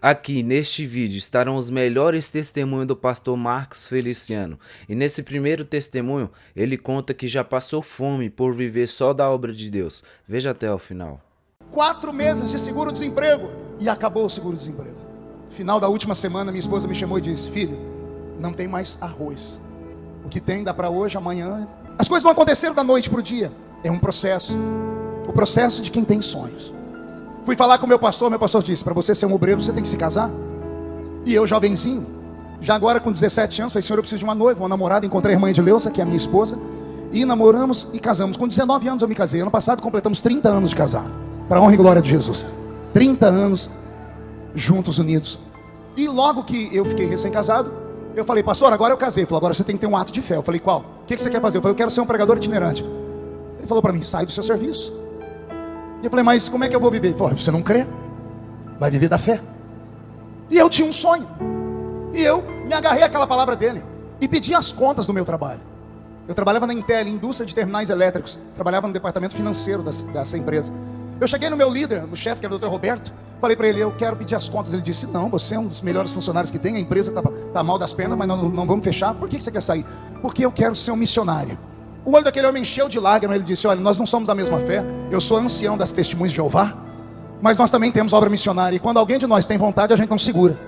Aqui neste vídeo estarão os melhores testemunhos do pastor Marcos Feliciano. E nesse primeiro testemunho, ele conta que já passou fome por viver só da obra de Deus. Veja até o final. 4 meses de seguro-desemprego e acabou o seguro-desemprego. Final da última semana, minha esposa me chamou e disse: filho, não tem mais arroz. O que tem dá para hoje, amanhã. As coisas não aconteceram da noite para o dia. É um processo. O processo de quem tem sonhos. Fui falar com o meu pastor disse: para você ser um obreiro, você tem que se casar. E eu, jovenzinho, já agora com 17 anos, falei: senhor, eu preciso de uma noiva, uma namorada. Encontrei a irmã Edileuza, que é a minha esposa, e namoramos e casamos. Com 19 anos eu me casei. Ano passado completamos 30 anos de casado. Para a honra e glória de Jesus. 30 anos juntos, unidos. E logo que eu fiquei recém-casado, eu falei: pastor, agora eu casei. Ele falou: agora você tem que ter um ato de fé. Eu falei: qual? O que você quer fazer? Eu falei: eu quero ser um pregador itinerante. Ele falou para mim: sai do seu serviço. E eu falei: mas como é que eu vou viver? Ele falou: você não crê? Vai viver da fé. E eu tinha um sonho. E eu me agarrei àquela palavra dele e pedi as contas do meu trabalho. Eu trabalhava na Intel, indústria de terminais elétricos. Trabalhava no departamento financeiro dessa empresa. Eu cheguei no meu líder, no chefe, que era o Dr. Roberto. Falei para ele: eu quero pedir as contas. Ele disse: não, você é um dos melhores funcionários que tem. A empresa tá mal das pernas, mas não vamos fechar. Por que você quer sair? Porque eu quero ser um missionário. O olho daquele homem encheu de lágrimas. Ele disse: olha, nós não somos da mesma fé. Eu sou ancião das Testemunhas de Jeová, mas nós também temos obra missionária. E quando alguém de nós tem vontade, a gente não segura.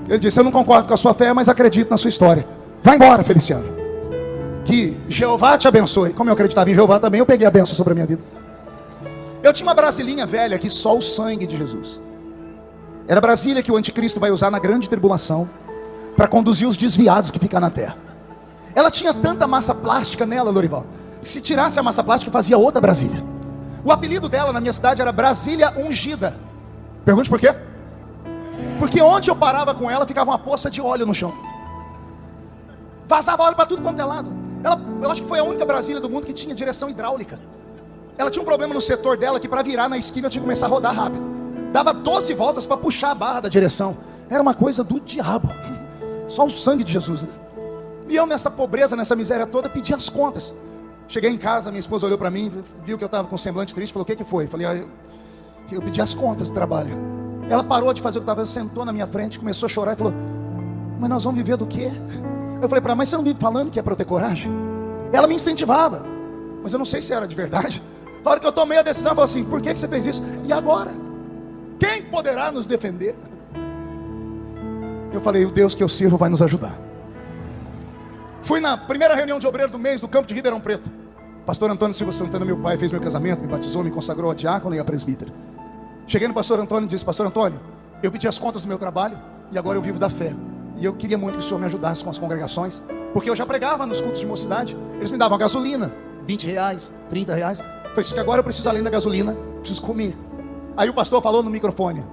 Ele disse: eu não concordo com a sua fé, mas acredito na sua história. Vai embora, Feliciano. Que Jeová te abençoe. Como eu acreditava em Jeová também, eu peguei a bênção sobre a minha vida. Eu tinha uma brasilinha velha que só o sangue de Jesus. Era a Brasília que o anticristo vai usar na grande tribulação para conduzir os desviados que ficam na terra. Ela tinha tanta massa plástica nela, Lorival. Se tirasse a massa plástica, fazia outra Brasília. O apelido dela na minha cidade era Brasília Ungida. Pergunte por quê? Porque onde eu parava com ela, ficava uma poça de óleo no chão. Vazava óleo para tudo quanto é lado. Eu acho que foi a única Brasília do mundo que tinha direção hidráulica. Ela tinha um problema no setor dela, que para virar na esquina eu tinha que começar a rodar rápido. Dava 12 voltas para puxar a barra da direção. Era uma coisa do diabo. Só o sangue de Jesus, né? E eu nessa pobreza, nessa miséria toda, pedi as contas. Cheguei em casa, minha esposa olhou para mim, viu que eu estava com um semblante triste, falou: o que foi? Eu falei: eu pedi as contas do trabalho. Ela parou de fazer o que estava fazendo, sentou na minha frente, começou a chorar e falou: mas nós vamos viver do quê? Eu falei para ela: mas você não vive falando que é para eu ter coragem? Ela me incentivava, mas eu não sei se era de verdade. Na hora que eu tomei a decisão, eu falei assim: por que você fez isso? E agora? Quem poderá nos defender? Eu falei: o Deus que eu sirvo vai nos ajudar. Fui na primeira reunião de obreiro do mês do campo de Ribeirão Preto. Pastor Antônio Silva Santana, meu pai, fez meu casamento, me batizou, me consagrou a diácono e a presbítero. Cheguei no pastor Antônio e disse: pastor Antônio, eu pedi as contas do meu trabalho e agora eu vivo da fé. E eu queria muito que o senhor me ajudasse com as congregações, porque eu já pregava nos cultos de mocidade. Eles me davam gasolina, R$20, R$30. Falei: isso que agora eu preciso, além da gasolina, preciso comer. Aí o pastor falou no microfone: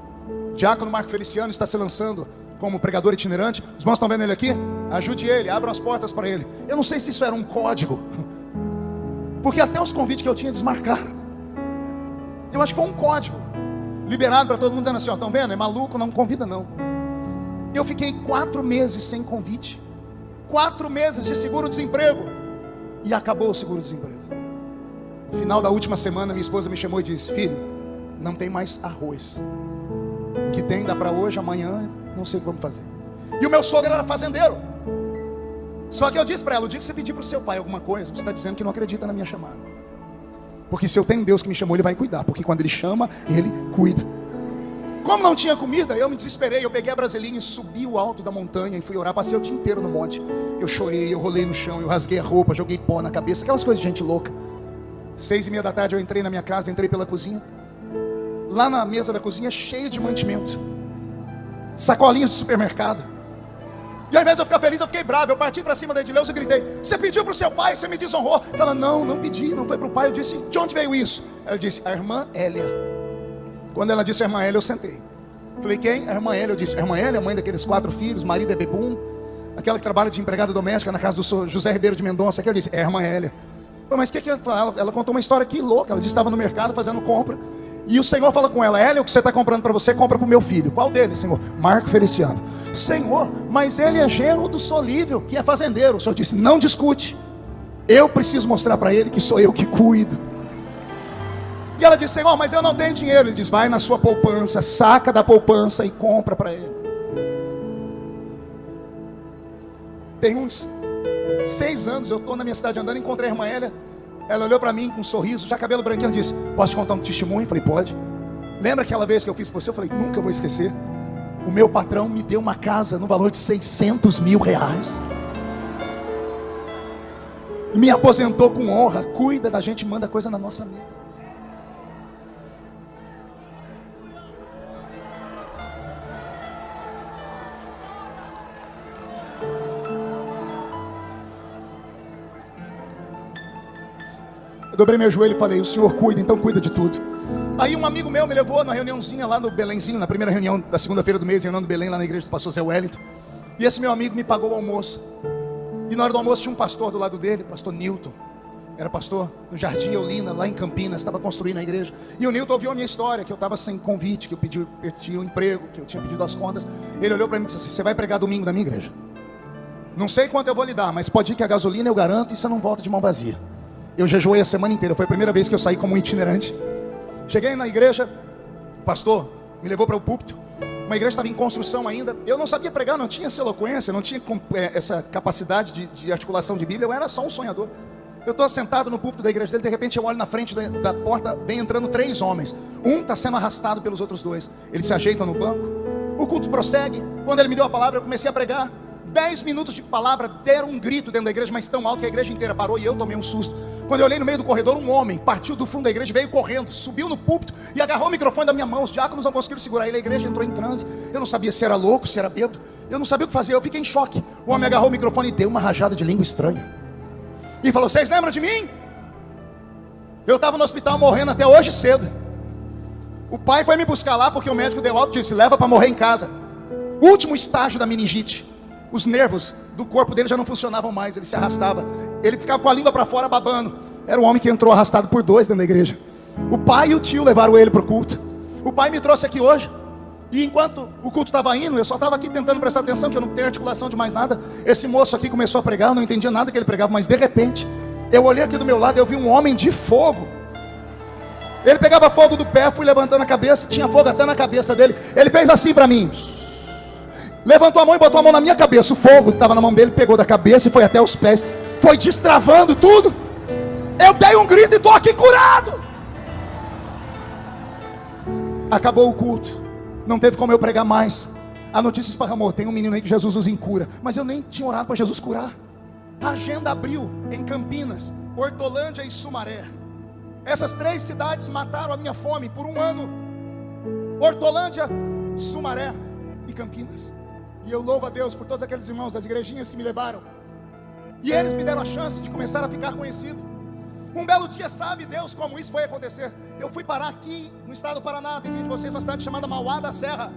diácono Marcos Feliciano está se lançando como pregador itinerante. Os irmãos estão vendo ele aqui? Ajude ele, abram as portas para ele. Eu não sei se isso era um código, porque até os convites que eu tinha desmarcaram. Eu acho que foi um código liberado para todo mundo, dizendo assim: ó, estão vendo? É maluco, não convida não. Eu fiquei 4 meses sem convite, 4 meses de seguro-desemprego, e acabou o seguro-desemprego. No final da última semana, minha esposa me chamou e disse: filho, não tem mais arroz. O que tem dá para hoje, amanhã não sei o que vamos fazer. E o meu sogro era fazendeiro. Só que eu disse para ela: o dia que você pedir para o seu pai alguma coisa, você está dizendo que não acredita na minha chamada. Porque se eu tenho Deus que me chamou, Ele vai cuidar. Porque quando Ele chama, Ele cuida. Como não tinha comida, eu me desesperei. Eu peguei a brasilinha e subi o alto da montanha e fui orar. Passei o dia inteiro no monte. Eu chorei, eu rolei no chão, eu rasguei a roupa, joguei pó na cabeça. Aquelas coisas de gente louca. 6:30 da tarde eu entrei na minha casa, entrei pela cozinha. Lá na mesa da cozinha, cheia de mantimento, sacolinhas de supermercado. E ao invés de eu ficar feliz, eu fiquei bravo. Eu parti para cima da Edileuza e gritei: você pediu para o seu pai, você me desonrou. Ela: não pedi, não foi para o pai. Eu disse: de onde veio isso? Ela disse: a irmã Hélia. Quando ela disse a irmã Hélia, eu sentei. Falei: quem? A irmã Hélia. Eu disse: a irmã Hélia, mãe daqueles 4 filhos, marido é Bebum, aquela que trabalha de empregada doméstica na casa do José Ribeiro de Mendonça. Ela disse: é a irmã Hélia. Falei: mas o que ela contou uma história aqui louca. Ela disse que estava no mercado fazendo compra, e o Senhor fala com ela: Hélia, o que você está comprando para você, compra para o meu filho. Qual deles, Senhor? Marco Feliciano. Senhor, mas ele é genro do Solívio, que é fazendeiro. O Senhor disse: não discute. Eu preciso mostrar para ele que sou eu que cuido. E ela disse: Senhor, mas eu não tenho dinheiro. Ele diz: vai na sua poupança, saca da poupança e compra para ele. Tem uns 6 anos, eu estou na minha cidade andando, encontrei a irmã Hélia. Ela olhou para mim com um sorriso, já cabelo branquinho, disse: posso te contar um testemunho? Eu falei: pode. Lembra aquela vez que eu fiz para você? Eu falei: nunca vou esquecer. O meu patrão me deu uma casa no valor de 600 mil reais. Me aposentou com honra. Cuida da gente, manda coisa na nossa mesa. Eu dobrei meu joelho e falei: o Senhor cuida, então cuida de tudo. Aí um amigo meu me levou na reuniãozinha lá no Belenzinho, na primeira reunião da segunda-feira do mês, reunião do Belém, lá na igreja do pastor Zé Wellington. E esse meu amigo me pagou o almoço. E na hora do almoço tinha um pastor do lado dele, pastor Newton. Era pastor no Jardim Eulina, lá em Campinas, estava construindo a igreja. E o Newton ouviu a minha história, que eu estava sem convite, que eu pedi um emprego, que eu tinha pedido as contas. Ele olhou para mim e disse assim: você vai pregar domingo na minha igreja? Não sei quanto eu vou lhe dar, mas pode ir que a gasolina eu garanto e você não volta de mão vazia. Eu jejuei a semana inteira, foi a primeira vez que eu saí como um itinerante. Cheguei na igreja, o pastor me levou para o púlpito. Uma igreja estava em construção ainda. Eu não sabia pregar, não tinha essa eloquência, não tinha essa capacidade de articulação de Bíblia. Eu era só um sonhador. Eu estou sentado no púlpito da igreja dele. De repente eu olho na frente da porta, vem entrando 3 homens. Um está sendo arrastado pelos outros 2. Eles se ajeitam no banco. O culto prossegue. Quando ele me deu a palavra, eu comecei a pregar. 10 minutos de palavra, deram um grito dentro da igreja, mas tão alto que a igreja inteira parou e eu tomei um susto. Quando eu olhei no meio do corredor, um homem partiu do fundo da igreja, veio correndo, subiu no púlpito e agarrou o microfone da minha mão. Os diáconos não conseguiram segurar ele, a igreja entrou em transe. Eu não sabia se era louco, se era bêbado. Eu não sabia o que fazer, eu fiquei em choque. O homem agarrou o microfone e deu uma rajada de língua estranha. E falou: vocês lembram de mim? Eu estava no hospital morrendo até hoje cedo. O pai foi me buscar lá porque o médico deu alta e disse: leva para morrer em casa. Último estágio da meningite. Os nervos do corpo dele já não funcionavam mais, ele se arrastava. Ele ficava com a língua para fora babando. Era um homem que entrou arrastado por 2 dentro da igreja. O pai e o tio levaram ele para o culto. O pai me trouxe aqui hoje. E enquanto o culto estava indo, eu só estava aqui tentando prestar atenção, que eu não tenho articulação de mais nada. Esse moço aqui começou a pregar, eu não entendia nada que ele pregava, mas de repente, eu olhei aqui do meu lado e eu vi um homem de fogo. Ele pegava fogo do pé, fui levantando a cabeça, tinha fogo até na cabeça dele. Ele fez assim para mim. Levantou a mão e botou a mão na minha cabeça. O fogo estava na mão dele, pegou da cabeça e foi até os pés. Foi destravando tudo. Eu dei um grito e estou aqui curado. Acabou o culto. Não teve como eu pregar mais. A notícia esparramou: tem um menino aí que Jesus usa em cura. Mas eu nem tinha orado para Jesus curar. A agenda abriu em Campinas, Hortolândia e Sumaré. Essas 3 cidades mataram a minha fome por 1 ano. Hortolândia, Sumaré e Campinas. E eu louvo a Deus por todos aqueles irmãos das igrejinhas que me levaram. E eles me deram a chance de começar a ficar conhecido. Um belo dia, sabe Deus como isso foi acontecer. Eu fui parar aqui no estado do Paraná, vizinho de vocês, uma cidade chamada Mauá da Serra.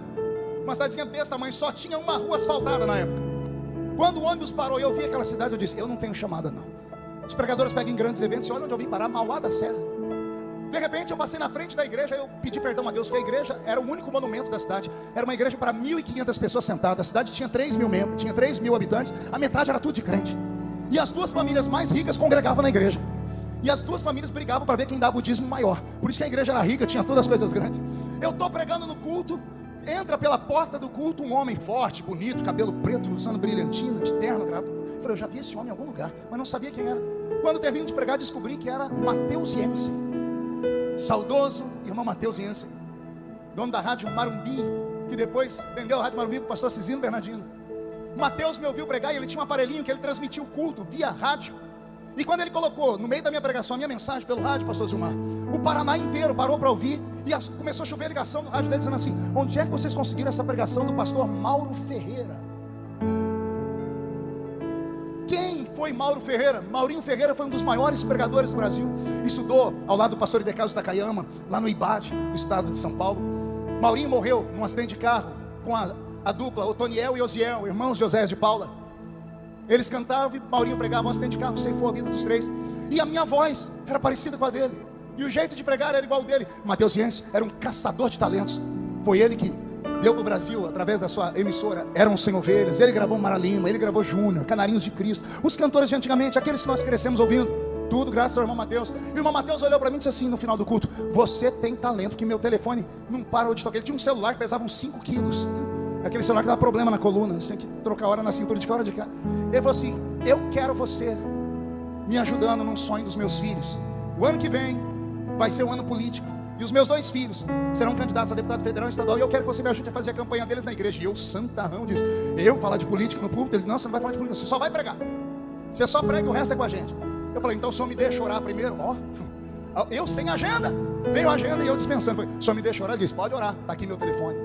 Uma cidadezinha desse tamanho, só tinha uma rua asfaltada na época. Quando o ônibus parou e eu vi aquela cidade, eu disse: eu não tenho chamada não. Os pregadores pegam em grandes eventos, olha onde eu vim parar, Mauá da Serra. De repente eu passei na frente da igreja, eu pedi perdão a Deus, porque a igreja era o único monumento da cidade. Era uma igreja para 1.500 pessoas sentadas. A cidade tinha 3 mil membros, tinha 3 mil habitantes. A metade era tudo de crente. E as 2 famílias mais ricas congregavam na igreja. E as 2 famílias brigavam para ver quem dava o dízimo maior. Por isso que a igreja era rica, tinha todas as coisas grandes. Eu estou pregando no culto, entra pela porta do culto um homem forte, bonito, cabelo preto, usando brilhantina, de terno, gravata. Eu falei: eu já vi esse homem em algum lugar, mas não sabia quem era. Quando termino de pregar, descobri que era Mateus Jensen. Saudoso irmão Mateus Jensen, dono da rádio Marumbi, que depois vendeu a rádio Marumbi para o pastor Cisino Bernardino. Mateus me ouviu pregar e ele tinha um aparelhinho que ele transmitia o culto via rádio. E quando ele colocou no meio da minha pregação a minha mensagem pelo rádio, pastor Zilmar, o Paraná inteiro parou para ouvir. E começou a chover a ligação no rádio dele dizendo assim: onde é que vocês conseguiram essa pregação do pastor Mauro Ferreira? Quem foi Mauro Ferreira? Maurinho Ferreira foi um dos maiores pregadores do Brasil. Estudou ao lado do pastor Idecaso Takayama, lá no IBAD, no estado de São Paulo. Maurinho morreu num acidente de carro com a dupla Otoniel e Osiel, irmãos de Osés de Paula. Eles cantavam e Maurinho pregava. Um acidente de carro ceifou a vida dos 3. E a minha voz era parecida com a dele, e o jeito de pregar era igual ao dele. Mateus Jensen era um caçador de talentos. Foi ele que deu para o Brasil, através da sua emissora, Eram Sem Ovelhas. Ele gravou Mara Lima, ele gravou Júnior, Canarinhos de Cristo, os cantores de antigamente, aqueles que nós crescemos ouvindo. Tudo graças ao irmão Mateus. E o irmão Mateus olhou para mim e disse assim no final do culto: você tem talento, que meu telefone não para de tocar. Ele tinha um celular que pesava uns 5 quilos. Aquele celular que dava problema na coluna, você tinha que trocar hora na cintura de cá, hora de cá. Ele falou assim: eu quero você me ajudando num sonho dos meus filhos. O ano que vem vai ser um ano político, e os meus 2 filhos serão candidatos a deputado federal e estadual, e eu quero que você me ajude a fazer a campanha deles na igreja. E eu, santarrão, disse: eu falar de política no púlpito? Ele disse: não, você não vai falar de política, você só vai pregar. Você só prega e o resto é com a gente. Eu falei: então o senhor me deixa orar primeiro? Eu sem agenda. Veio a agenda e eu dispensando. O senhor me deixa orar? Ele disse: pode orar, está aqui meu telefone.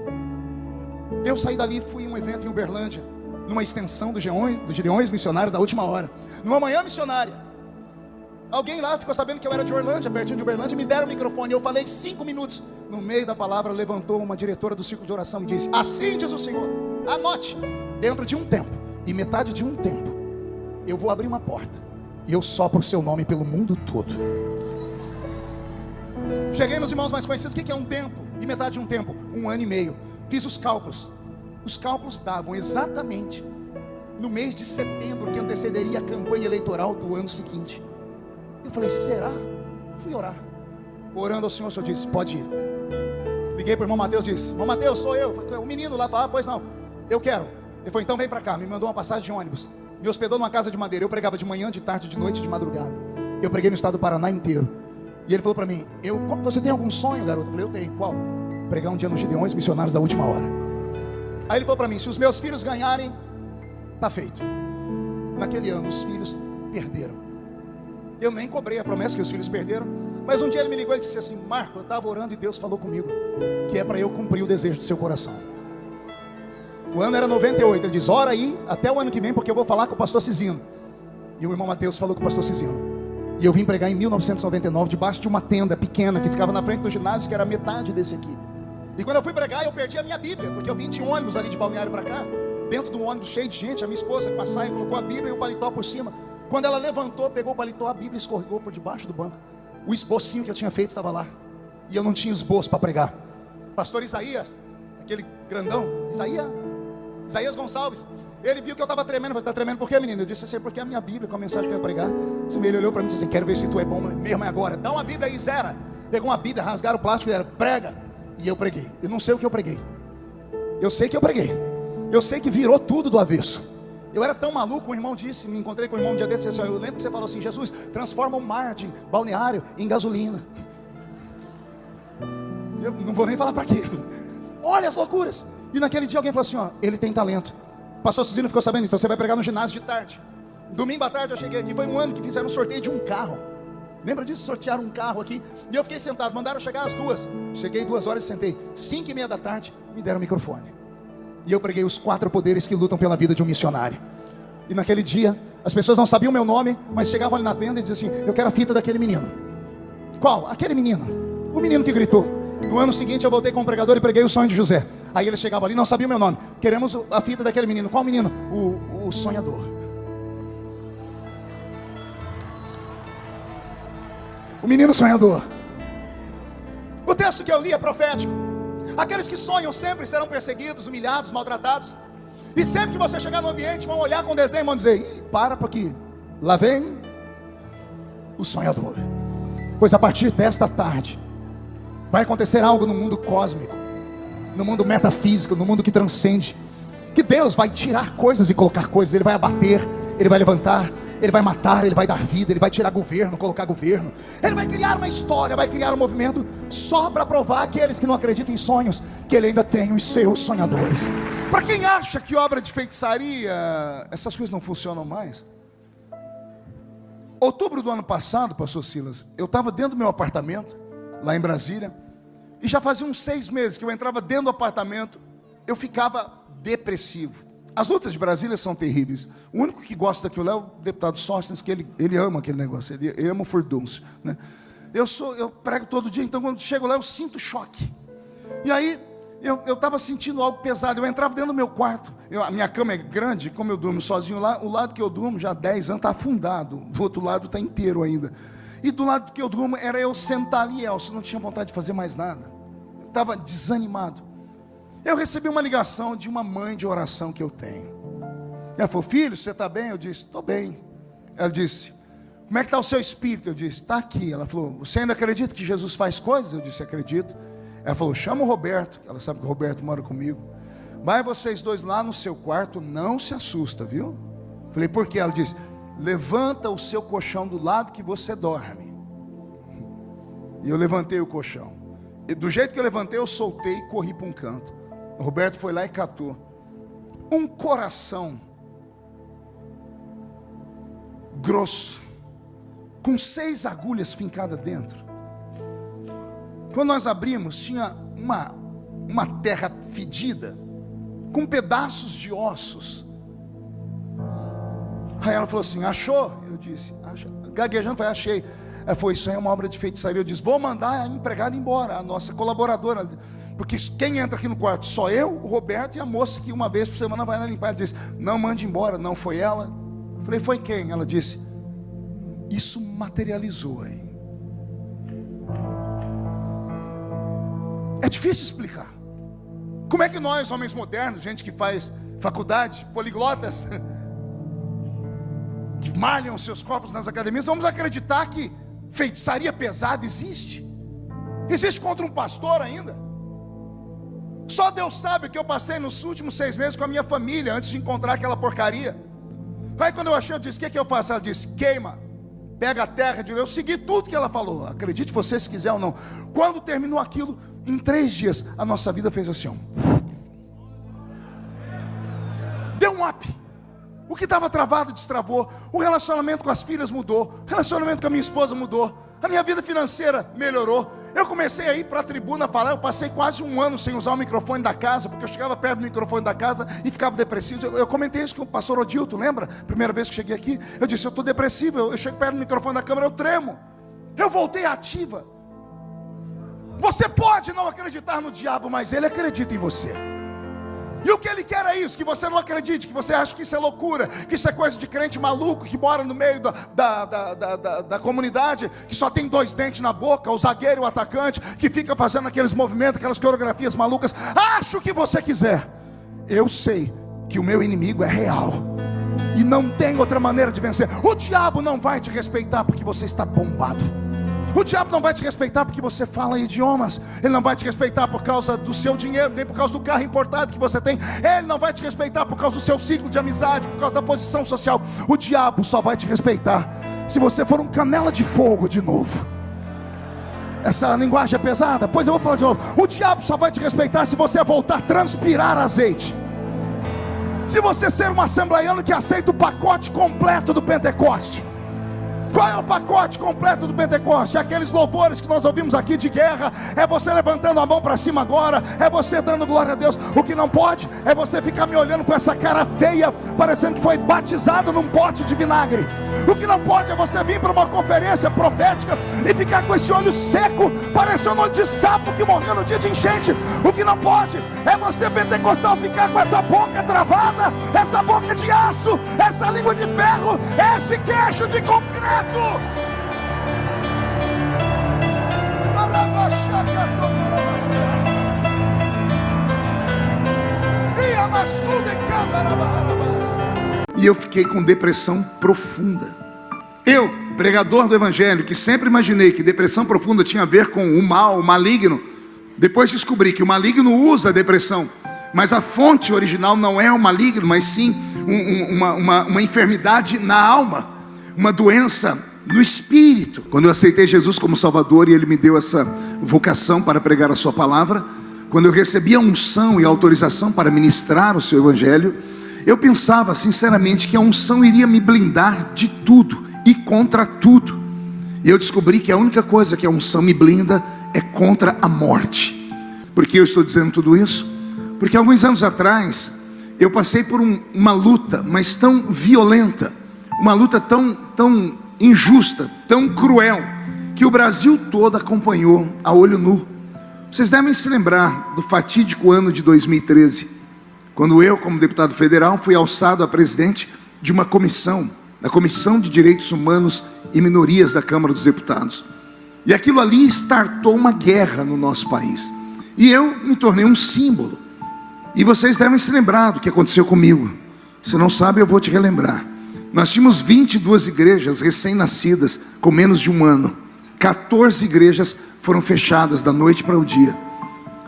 Eu saí dali, fui em um evento em Uberlândia, numa extensão dos Gideões Missionários da última hora, numa manhã missionária. Alguém lá ficou sabendo que eu era de Orlândia, pertinho de Uberlândia, me deram o microfone. Eu falei 5 minutos. No meio da palavra levantou uma diretora do círculo de oração e disse: assim diz o Senhor, anote, dentro de um tempo, e metade de um tempo, eu vou abrir uma porta, e eu sopro o seu nome pelo mundo todo. Cheguei nos irmãos mais conhecidos. O que é um tempo? E metade de um tempo? 1 ano e meio. Fiz os cálculos. Os cálculos davam exatamente no mês de setembro, que antecederia a campanha eleitoral do ano seguinte. Eu falei: será? Fui orar. Orando ao Senhor, o Senhor disse: pode ir. Liguei para o irmão Mateus, disse: irmão Mateus, sou eu. O menino lá falou: pois não, eu quero. Ele falou: então vem para cá. Me mandou uma passagem de ônibus, me hospedou numa casa de madeira. Eu pregava de manhã, de tarde, de noite, de madrugada. Eu preguei no estado do Paraná inteiro. E ele falou para mim: você tem algum sonho, garoto? Eu falei: eu tenho. Qual? Pregar um dia nos Gideões Missionários da última hora. Aí ele falou para mim: se os meus filhos ganharem, tá feito. Naquele ano os filhos perderam. Eu nem cobrei a promessa que os filhos perderam. Mas um dia ele me ligou e disse assim: Marco, eu estava orando e Deus falou comigo que é para eu cumprir o desejo do seu coração. O ano era 98. Ele diz: ora aí até o ano que vem, porque eu vou falar com o pastor Cizino. E o irmão Mateus falou com o pastor Cizino. E eu vim pregar em 1999 debaixo de uma tenda pequena que ficava na frente do ginásio, que era metade desse aqui. E quando eu fui pregar, eu perdi a minha Bíblia, porque eu vim de ônibus ali de Balneário para cá, dentro do ônibus cheio de gente. A minha esposa com a saia colocou a Bíblia e o paletó por cima. Quando ela levantou, pegou o paletó, a Bíblia escorregou por debaixo do banco. O esbocinho que eu tinha feito estava lá, e eu não tinha esboço para pregar. Pastor Isaías, aquele grandão, Isaías Gonçalves, ele viu que eu estava tremendo. Eu falei: está tremendo por quê, menino? Eu disse assim: porque a minha Bíblia, com a mensagem que eu ia pregar. Ele olhou para mim e disse assim: quero ver se tu é bom mesmo agora. Dá uma Bíblia aí, Zera. Pegou uma Bíblia, rasgaram o plástico e era: prega. E eu preguei. Eu não sei o que eu preguei. Eu sei que eu preguei. Eu sei que virou tudo do avesso. Eu era tão maluco, um irmão disse, me encontrei com um irmão um dia desse, assim: eu lembro que você falou assim: Jesus, transforma o mar de Balneário em gasolina. Eu não vou nem falar para quê. Olha as loucuras. E naquele dia alguém falou assim: ó, ele tem talento. O pastor Cizino ficou sabendo, então você vai pregar no ginásio de tarde. Domingo à tarde eu cheguei aqui, foi um ano que fizeram um sorteio de um carro. Lembra disso? Sortearam um carro aqui. E eu fiquei sentado, mandaram chegar às 2. Cheguei 2 horas e sentei. 5:30 da tarde, me deram o microfone. E eu preguei os 4 poderes que lutam pela vida de um missionário. E naquele dia, as pessoas não sabiam o meu nome, mas chegavam ali na tenda e diziam assim: eu quero a fita daquele menino. Qual? Aquele menino. O menino que gritou. No ano seguinte eu voltei com um pregador e preguei o sonho de José. Aí ele chegava ali, não sabia o meu nome. Queremos a fita daquele menino. Qual menino? O sonhador. O menino sonhador. O texto que eu li é profético. Aqueles que sonham sempre serão perseguidos, humilhados, maltratados. E sempre que você chegar no ambiente, vão olhar com desdém e vão dizer: ih, para porque lá vem o sonhador. Pois a partir desta tarde vai acontecer algo no mundo cósmico, no mundo metafísico, no mundo que transcende, que Deus vai tirar coisas e colocar coisas. Ele vai abater, Ele vai levantar, Ele vai matar, Ele vai dar vida, Ele vai tirar governo, colocar governo. Ele vai criar uma história, vai criar um movimento, só para provar àqueles que não acreditam em sonhos, que Ele ainda tem os seus sonhadores. Para quem acha que obra de feitiçaria, essas coisas não funcionam mais. Outubro do ano passado, pastor Silas, eu estava dentro do meu apartamento, lá em Brasília, e já fazia uns 6 meses que eu entrava dentro do apartamento, eu ficava depressivo. As lutas de Brasília são terríveis. O único que gosta daquilo é o deputado Sóstenes, que ele ama aquele negócio, ele ama o furdúncio, né? Eu prego todo dia, então quando chego lá eu sinto choque. E aí eu estava sentindo algo pesado. Eu entrava dentro do meu quarto, a minha cama é grande, como eu durmo sozinho lá, o lado que eu durmo já há 10 anos está afundado, do outro lado está inteiro ainda. E do lado que eu durmo era eu sentar ali, Elcio, não tinha vontade de fazer mais nada. Eu estava desanimado. Eu recebi uma ligação de uma mãe de oração que eu tenho. Ela falou: filho, você está bem? Eu disse: estou bem. Ela disse: como é que está o seu espírito? Eu disse, está aqui. Ela falou, você ainda acredita que Jesus faz coisas? Eu disse, acredito. Ela falou, chama o Roberto. Ela sabe que o Roberto mora comigo. Vai vocês dois lá no seu quarto, não se assusta, viu? Falei, por quê? Ela disse, levanta o seu colchão do lado que você dorme. E eu levantei o colchão. E do jeito que eu levantei, eu soltei e corri para um canto. O Roberto foi lá e catou um coração grosso, com 6 agulhas fincadas dentro. Quando nós abrimos, tinha uma terra fedida, com pedaços de ossos. Aí ela falou assim, achou? Eu disse, gaguejando, falei, achei. Ela falou, isso aí é uma obra de feitiçaria. Eu disse, vou mandar a empregada embora, a nossa colaboradora, porque quem entra aqui no quarto? Só eu, o Roberto e a moça que uma vez por semana vai lá limpar. Ela disse, não mande embora. Não foi ela. Eu falei, foi quem? Ela disse, isso materializou aí. É difícil explicar. Como é que nós, homens modernos, gente que faz faculdade, poliglotas, que malham seus corpos nas academias, vamos acreditar que feitiçaria pesada existe? Existe contra um pastor ainda? Só Deus sabe o que eu passei nos últimos 6 meses com a minha família, antes de encontrar aquela porcaria. Aí quando eu achei, eu disse, o que eu faço? Ela disse, queima, pega a terra. Eu segui tudo que ela falou, acredite você se quiser ou não. Quando terminou aquilo, em 3 dias, a nossa vida fez assim, ó. Deu um up. O que estava travado, destravou. O relacionamento com as filhas mudou. O relacionamento com a minha esposa mudou. A minha vida financeira melhorou. Eu comecei a ir para a tribuna falar. Eu passei quase 1 ano sem usar o microfone da casa, porque eu chegava perto do microfone da casa e ficava depressivo. Eu comentei isso com o pastor Odilton, lembra? Primeira vez que cheguei aqui, eu disse, eu estou depressivo. Eu chego perto do microfone da câmera, eu tremo. Eu voltei ativa. Você pode não acreditar no diabo, mas ele acredita em você. E o que ele quer é isso, que você não acredite, que você ache que isso é loucura, que isso é coisa de crente maluco, que mora no meio da comunidade, que só tem 2 dentes na boca, o zagueiro e o atacante, que fica fazendo aqueles movimentos, aquelas coreografias malucas. Acho o que você quiser. Eu sei que o meu inimigo é real, e não tem outra maneira de vencer. O diabo não vai te respeitar porque você está bombado. O diabo não vai te respeitar porque você fala idiomas. Ele não vai te respeitar por causa do seu dinheiro, nem por causa do carro importado que você tem. Ele não vai te respeitar por causa do seu ciclo de amizade, por causa da posição social. O diabo só vai te respeitar se você for um canela de fogo de novo. Essa linguagem é pesada? Pois eu vou falar de novo. O diabo só vai te respeitar se você voltar a transpirar azeite. Se você ser um assembleiano que aceita o pacote completo do Pentecoste. Qual é o pacote completo do Pentecoste? Aqueles louvores que nós ouvimos aqui de guerra. É você levantando a mão para cima agora. É você dando glória a Deus. O que não pode é você ficar me olhando com essa cara feia, parecendo que foi batizado num pote de vinagre. O que não pode é você vir para uma conferência profética e ficar com esse olho seco, parecendo um olho de sapo que morreu no dia de enchente. O que não pode é você, pentecostal, ficar com essa boca travada, essa boca de aço, essa língua de ferro, esse queixo de concreto. E eu fiquei com depressão profunda. Eu, pregador do evangelho, que sempre imaginei que depressão profunda tinha a ver com o mal, o maligno, depois descobri que o maligno usa a depressão, mas a fonte original não é o maligno, mas sim uma enfermidade na alma, uma doença no espírito. Quando eu aceitei Jesus como Salvador e Ele me deu essa vocação para pregar a sua palavra, quando eu recebi a unção e a autorização para ministrar o seu evangelho, eu pensava sinceramente que a unção iria me blindar de tudo e contra tudo. E eu descobri que a única coisa que a unção me blinda é contra a morte. Por que eu estou dizendo tudo isso? Porque alguns anos atrás eu passei por uma luta, mas tão violenta, uma luta tão injusta, tão cruel, que o Brasil todo acompanhou a olho nu. Vocês devem se lembrar do fatídico ano de 2013, quando eu, como deputado federal, fui alçado a presidente de uma comissão, a Comissão de Direitos Humanos e Minorias da Câmara dos Deputados. E aquilo ali startou uma guerra no nosso país. E eu me tornei um símbolo. E vocês devem se lembrar do que aconteceu comigo. Se não sabe, eu vou te relembrar. Nós tínhamos 22 igrejas recém-nascidas com menos de um ano. 14 igrejas foram fechadas da noite para o dia,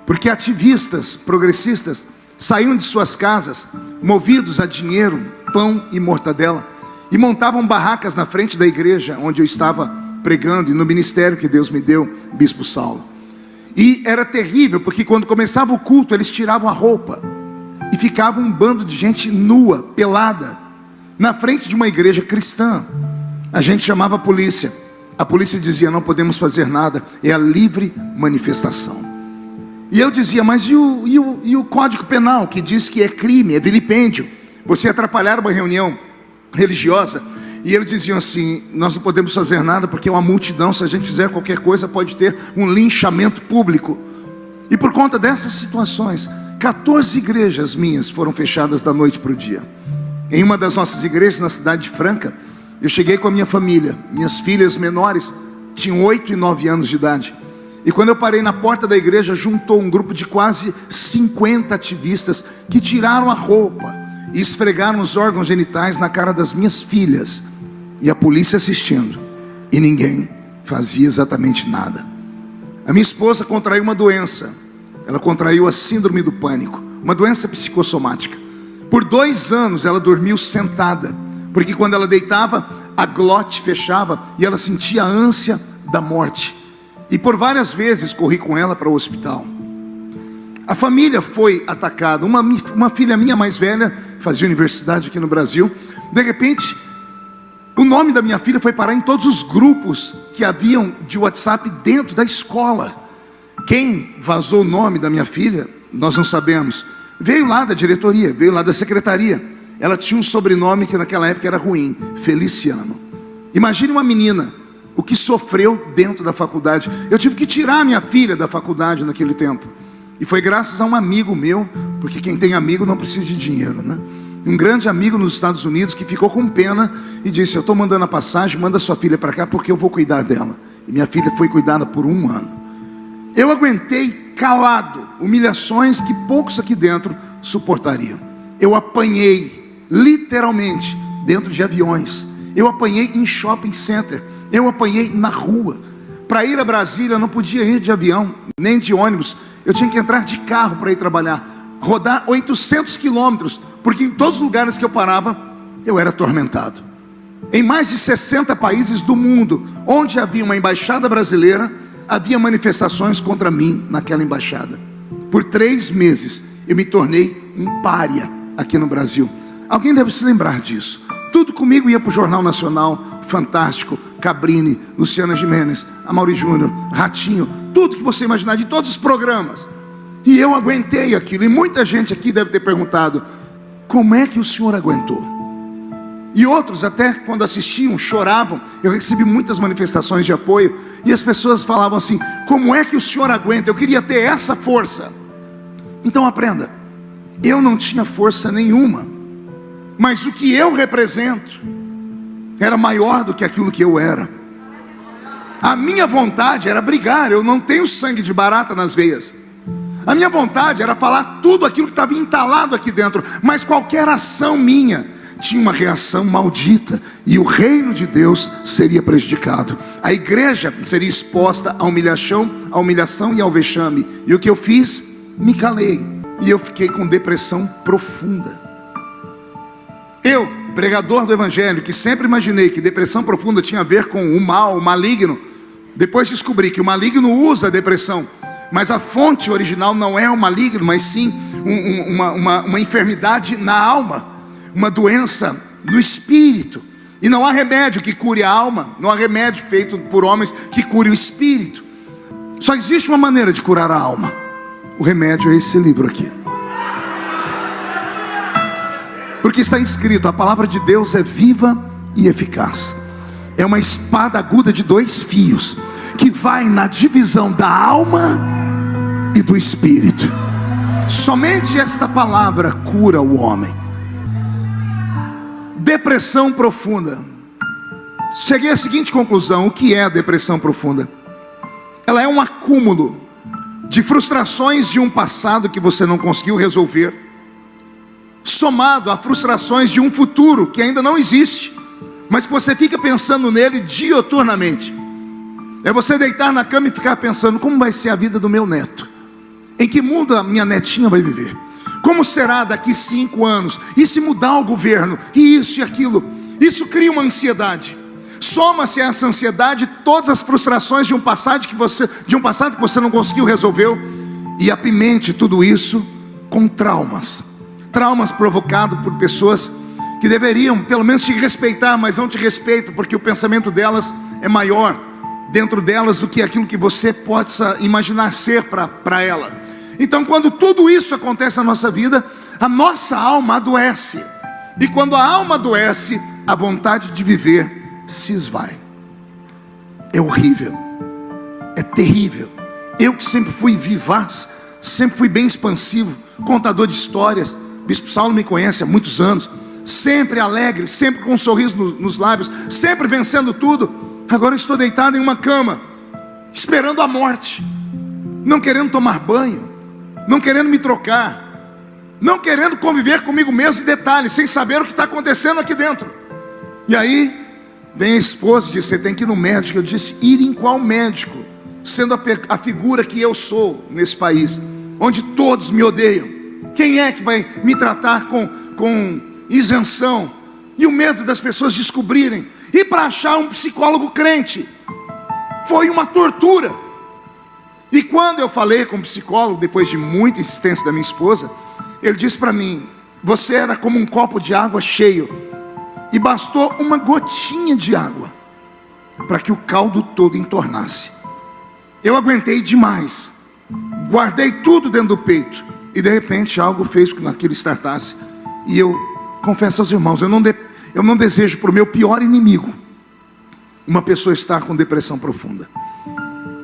porque ativistas progressistas saíam de suas casas, movidos a dinheiro, pão e mortadela, e montavam barracas na frente da igreja onde eu estava pregando e no ministério que Deus me deu, Bispo Saulo. E era terrível, porque quando começava o culto, eles tiravam a roupa e ficava um bando de gente nua, pelada, na frente de uma igreja cristã. A gente chamava a polícia dizia: não podemos fazer nada, é a livre manifestação. E eu dizia: mas e o Código Penal, que diz que é crime, é vilipêndio, você atrapalhar uma reunião religiosa? E eles diziam assim: nós não podemos fazer nada, porque é uma multidão, se a gente fizer qualquer coisa pode ter um linchamento público. E por conta dessas situações, 14 igrejas minhas foram fechadas da noite para o dia. Em uma das nossas igrejas, na cidade de Franca, eu cheguei com a minha família. Minhas filhas menores tinham 8 e 9 anos de idade. E quando eu parei na porta da igreja, juntou um grupo de quase 50 ativistas que tiraram a roupa e esfregaram os órgãos genitais na cara das minhas filhas. E a polícia assistindo. E ninguém fazia exatamente nada. A minha esposa contraiu uma doença. Ela contraiu a síndrome do pânico, uma doença psicossomática. Por 2 anos ela dormiu sentada, porque quando ela deitava, a glote fechava e ela sentia a ânsia da morte. E por várias vezes corri com ela para o hospital. A família foi atacada. Uma filha minha mais velha, fazia universidade aqui no Brasil. De repente, o nome da minha filha foi parar em todos os grupos que haviam de WhatsApp dentro da escola. Quem vazou o nome da minha filha, nós não sabemos. Veio lá da diretoria, veio lá da secretaria. Ela tinha um sobrenome que naquela época era ruim: Feliciano. Imagine uma menina, o que sofreu dentro da faculdade. Eu tive que tirar minha filha da faculdade naquele tempo. E foi graças a um amigo meu, porque quem tem amigo não precisa de dinheiro, né? Um grande amigo nos Estados Unidos que ficou com pena e disse: eu estou mandando a passagem, manda sua filha para cá porque eu vou cuidar dela. E minha filha foi cuidada por 1 ano. Eu aguentei calado humilhações que poucos aqui dentro suportariam. Eu apanhei literalmente dentro de aviões. Eu apanhei em shopping center. Eu apanhei na rua. Para ir a Brasília eu não podia ir de avião, nem de ônibus. Eu tinha que entrar de carro para ir trabalhar, rodar 800 quilômetros, porque em todos os lugares que eu parava, eu era atormentado. Em mais de 60 países do mundo, onde havia uma embaixada brasileira, havia manifestações contra mim naquela embaixada. Por 3 meses, eu me tornei um pária aqui no Brasil. Alguém deve se lembrar disso. Tudo comigo ia para o Jornal Nacional, Fantástico, Cabrini, Luciana Gimenez, Amaury Júnior, Ratinho, tudo que você imaginar, de todos os programas. E eu aguentei aquilo. E muita gente aqui deve ter perguntado: como é que o senhor aguentou? E outros até quando assistiam, choravam. Eu recebi muitas manifestações de apoio e as pessoas falavam assim: como é que o senhor aguenta? Eu queria ter essa força. Então aprenda, eu não tinha força nenhuma, mas o que eu represento era maior do que aquilo que eu era. A minha vontade era brigar. Eu não tenho sangue de barata nas veias. A minha vontade era falar tudo aquilo que estava entalado aqui dentro, mas qualquer ação minha tinha uma reação maldita, e o reino de Deus seria prejudicado. A igreja seria exposta à humilhação e ao vexame. E o que eu fiz? Me calei. E eu fiquei com depressão profunda. Eu, pregador do evangelho, que sempre imaginei que depressão profunda tinha a ver com o mal, o maligno, depois descobri que o maligno usa a depressão, mas a fonte original não é o maligno, mas sim uma enfermidade na alma, uma doença no espírito. E não há remédio que cure a alma, não há remédio feito por homens que cure o espírito. Só existe uma maneira de curar a alma. O remédio é esse livro aqui. Porque está escrito: a palavra de Deus é viva e eficaz. É uma espada aguda de 2 fios, que vai na divisão da alma e do espírito. Somente esta palavra cura o homem. Depressão profunda. Cheguei à seguinte conclusão: o que é a depressão profunda? Ela é um acúmulo de frustrações de um passado que você não conseguiu resolver, somado a frustrações de um futuro que ainda não existe, mas que você fica pensando nele dioturnamente. É você deitar na cama e ficar pensando: como vai ser a vida do meu neto? Em que mundo a minha netinha vai viver? Como será daqui 5 anos? E se mudar o governo? E isso e aquilo? Isso cria uma ansiedade. Soma-se a essa ansiedade todas as frustrações de um passado que você não conseguiu resolver, e apimente tudo isso com traumas provocados por pessoas que deveriam pelo menos te respeitar, mas não te respeitam, porque o pensamento delas é maior dentro delas do que aquilo que você possa imaginar ser para ela. Então, quando tudo isso acontece na nossa vida, a nossa alma adoece, e quando a alma adoece, a vontade de viver se esvai. É horrível, é terrível. Eu que sempre fui vivaz, sempre fui bem expansivo, contador de histórias. Bispo Saulo me conhece há muitos anos, sempre alegre, sempre com um sorriso nos lábios, sempre vencendo tudo. Agora eu estou deitado em uma cama, esperando a morte, não querendo tomar banho, não querendo me trocar, não querendo conviver comigo mesmo em detalhes, sem saber o que está acontecendo aqui dentro. E aí vem a esposa e diz: você tem que ir no médico. Eu disse: ir em qual médico? Sendo a figura que eu sou nesse país, onde todos me odeiam. Quem é que vai me tratar com isenção? E o medo das pessoas descobrirem. E para achar um psicólogo crente foi uma tortura. E quando eu falei com o psicólogo, depois de muita insistência da minha esposa, ele disse para mim: você era como um copo de água cheio, e bastou uma gotinha de água para que o caldo todo entornasse. Eu aguentei demais, guardei tudo dentro do peito, e de repente algo fez com que aquilo estartasse. E eu confesso aos irmãos, eu não desejo para o meu pior inimigo uma pessoa estar com depressão profunda.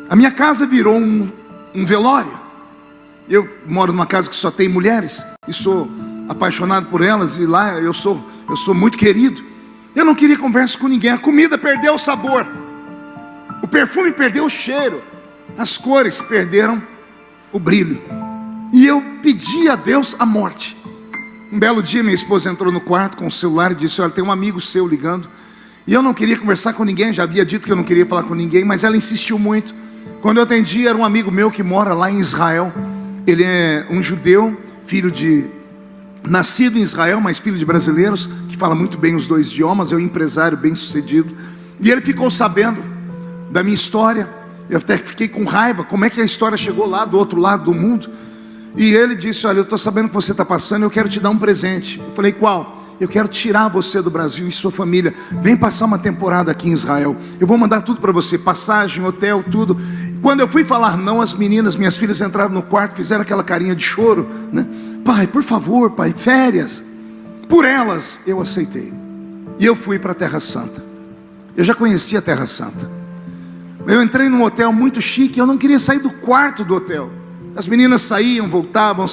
A minha casa virou um velório. Eu moro numa casa que só tem mulheres, e sou apaixonado por elas, e lá eu sou muito querido. Eu não queria conversa com ninguém. A comida perdeu o sabor, o perfume perdeu o cheiro, as cores perderam o brilho, e eu pedi a Deus a morte. Um belo dia minha esposa entrou no quarto com o celular e disse: olha, tem um amigo seu ligando. E eu não queria conversar com ninguém, já havia dito que eu não queria falar com ninguém, mas ela insistiu muito. Quando eu atendi, era um amigo meu que mora lá em Israel. Ele é um judeu, nascido em Israel, mas filho de brasileiros, que fala muito bem os 2 idiomas, é um empresário bem sucedido. E ele ficou sabendo da minha história. Eu até fiquei com raiva, como é que a história chegou lá do outro lado do mundo. E ele disse: olha, eu estou sabendo o que você está passando, eu quero te dar um presente. Eu falei: qual? Eu quero tirar você do Brasil e sua família. Vem passar uma temporada aqui em Israel. Eu vou mandar tudo para você, passagem, hotel, tudo. Quando eu fui falar não, as meninas, minhas filhas, entraram no quarto, fizeram aquela carinha de choro, né? Pai, por favor, pai, férias. Por elas eu aceitei, e eu fui para a Terra Santa. Eu já conhecia a Terra Santa. Eu entrei num hotel muito chique, eu não queria sair do quarto do hotel. As meninas saíam, voltavam,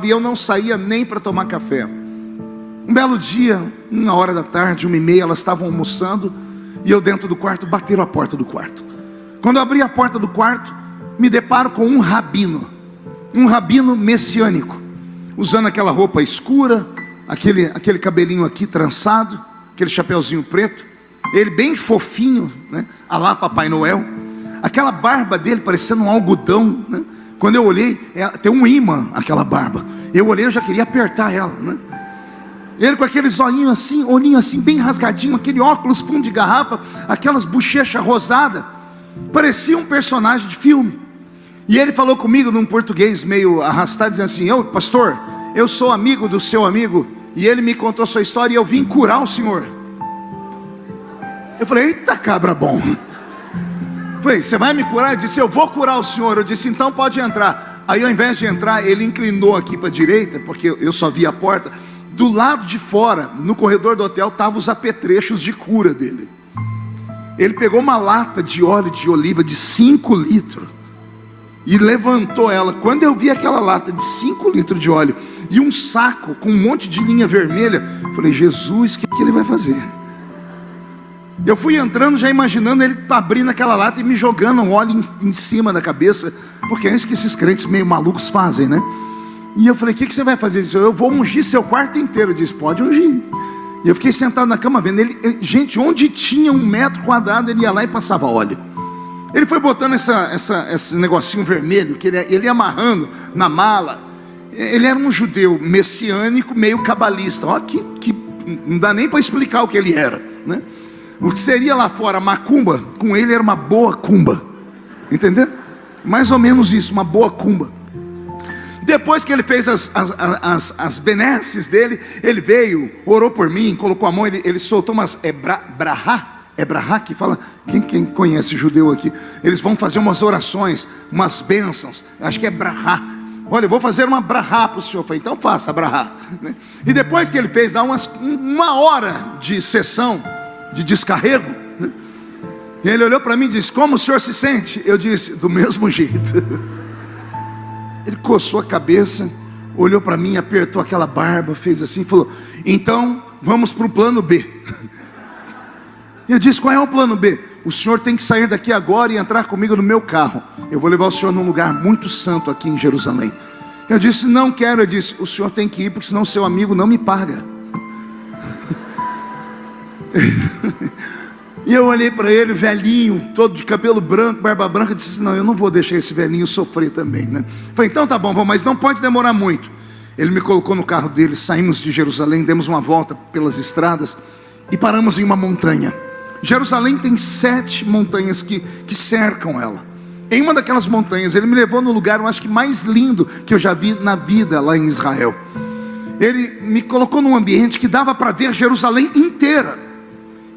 e eu não saía nem para tomar café. Um belo dia, 1h da tarde, 1h30, elas estavam almoçando, e eu dentro do quarto, bateram a porta do quarto. Quando eu abri a porta do quarto, me deparo com um rabino messiânico, usando aquela roupa escura, aquele cabelinho aqui trançado, aquele chapeuzinho preto, ele bem fofinho, né? A lá Papai Noel, aquela barba dele parecendo um algodão, né? Quando eu olhei, tem um imã aquela barba. Eu olhei, eu já queria apertar ela, né? Ele com aqueles olhinhos assim, olhinho assim, bem rasgadinho, aquele óculos fundo de garrafa, aquelas bochechas rosadas, parecia um personagem de filme. E ele falou comigo num português meio arrastado, dizendo assim: ô pastor, eu sou amigo do seu amigo, e ele me contou sua história, e eu vim curar o senhor. Eu falei: eita cabra bom. Eu falei: você vai me curar? Ele disse: eu vou curar o senhor. Eu disse: então pode entrar. Aí ao invés de entrar, ele inclinou aqui para a direita, porque eu só vi a porta. Do lado de fora, no corredor do hotel, estavam os apetrechos de cura dele. Ele pegou uma lata de óleo de oliva de 5 litros e levantou ela. Quando eu vi aquela lata de 5 litros de óleo e um saco com um monte de linha vermelha, eu falei: Jesus, o que ele vai fazer? Eu fui entrando já imaginando ele abrindo aquela lata e me jogando um óleo em cima da cabeça, porque é isso que esses crentes meio malucos fazem, né? E eu falei, o que você vai fazer? Ele disse, eu vou ungir seu quarto inteiro. Eu disse, pode ungir. E eu fiquei sentado na cama vendo ele. Gente, onde tinha 1 metro quadrado, ele ia lá e passava óleo. Ele foi botando esse negocinho vermelho, que ele ia amarrando na mala. Ele era um judeu messiânico, meio cabalista. Ó, que não dá nem para explicar o que ele era, né? O que seria lá fora macumba, com ele era uma boa cumba. Entendeu? Mais ou menos isso, uma boa cumba. Depois que ele fez as benesses dele, ele veio, orou por mim, colocou a mão, ele soltou umas brahá que fala, quem conhece judeu aqui? Eles vão fazer umas orações, umas bênçãos, acho que é brahá. Olha, eu vou fazer uma brahá para o senhor. Eu falei, então faça a brahá, né? E depois que ele fez, dá uma hora de sessão, de descarrego, né? E ele olhou para mim e disse, como o senhor se sente? Eu disse, do mesmo jeito. Ele coçou a cabeça, olhou para mim, apertou aquela barba, fez assim, falou, então vamos para o plano B. E eu disse, qual é o plano B? O senhor tem que sair daqui agora e entrar comigo no meu carro. Eu vou levar o senhor num lugar muito santo aqui em Jerusalém. Eu disse, não quero. Eu disse, o senhor tem que ir, porque senão seu amigo não me paga. E eu olhei para ele, velhinho, todo de cabelo branco, barba branca, disse, não, eu não vou deixar esse velhinho sofrer também, né? Falei, então tá bom, vamos, mas não pode demorar muito. Ele me colocou no carro dele, saímos de Jerusalém, demos uma volta pelas estradas e paramos em uma montanha. Jerusalém tem 7 montanhas que cercam ela. Em uma daquelas montanhas, ele me levou no lugar, eu acho que mais lindo que eu já vi na vida lá em Israel. Ele me colocou num ambiente que dava para ver Jerusalém inteira.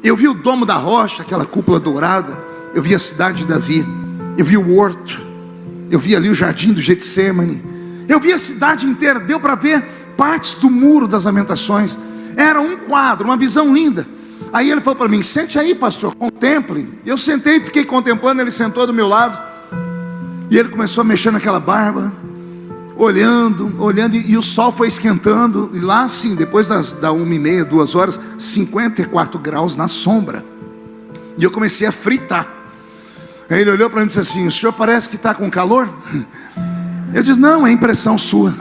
Eu vi o domo da rocha, aquela cúpula dourada. Eu vi a cidade de Davi. Eu vi o horto. Eu vi ali o jardim do Getsêmani. Eu vi a cidade inteira. Deu para ver partes do muro das lamentações. Era um quadro, uma visão linda. Aí ele falou para mim, sente aí, pastor, contemple. Eu sentei e fiquei contemplando. Ele sentou do meu lado. E ele começou a mexer naquela barba, olhando, e o sol foi esquentando. E lá assim, depois da 1h30, 2 horas, 54 graus na sombra. E eu comecei a fritar. Aí ele olhou para mim e disse assim, o senhor parece que está com calor? Eu disse, não, é impressão sua.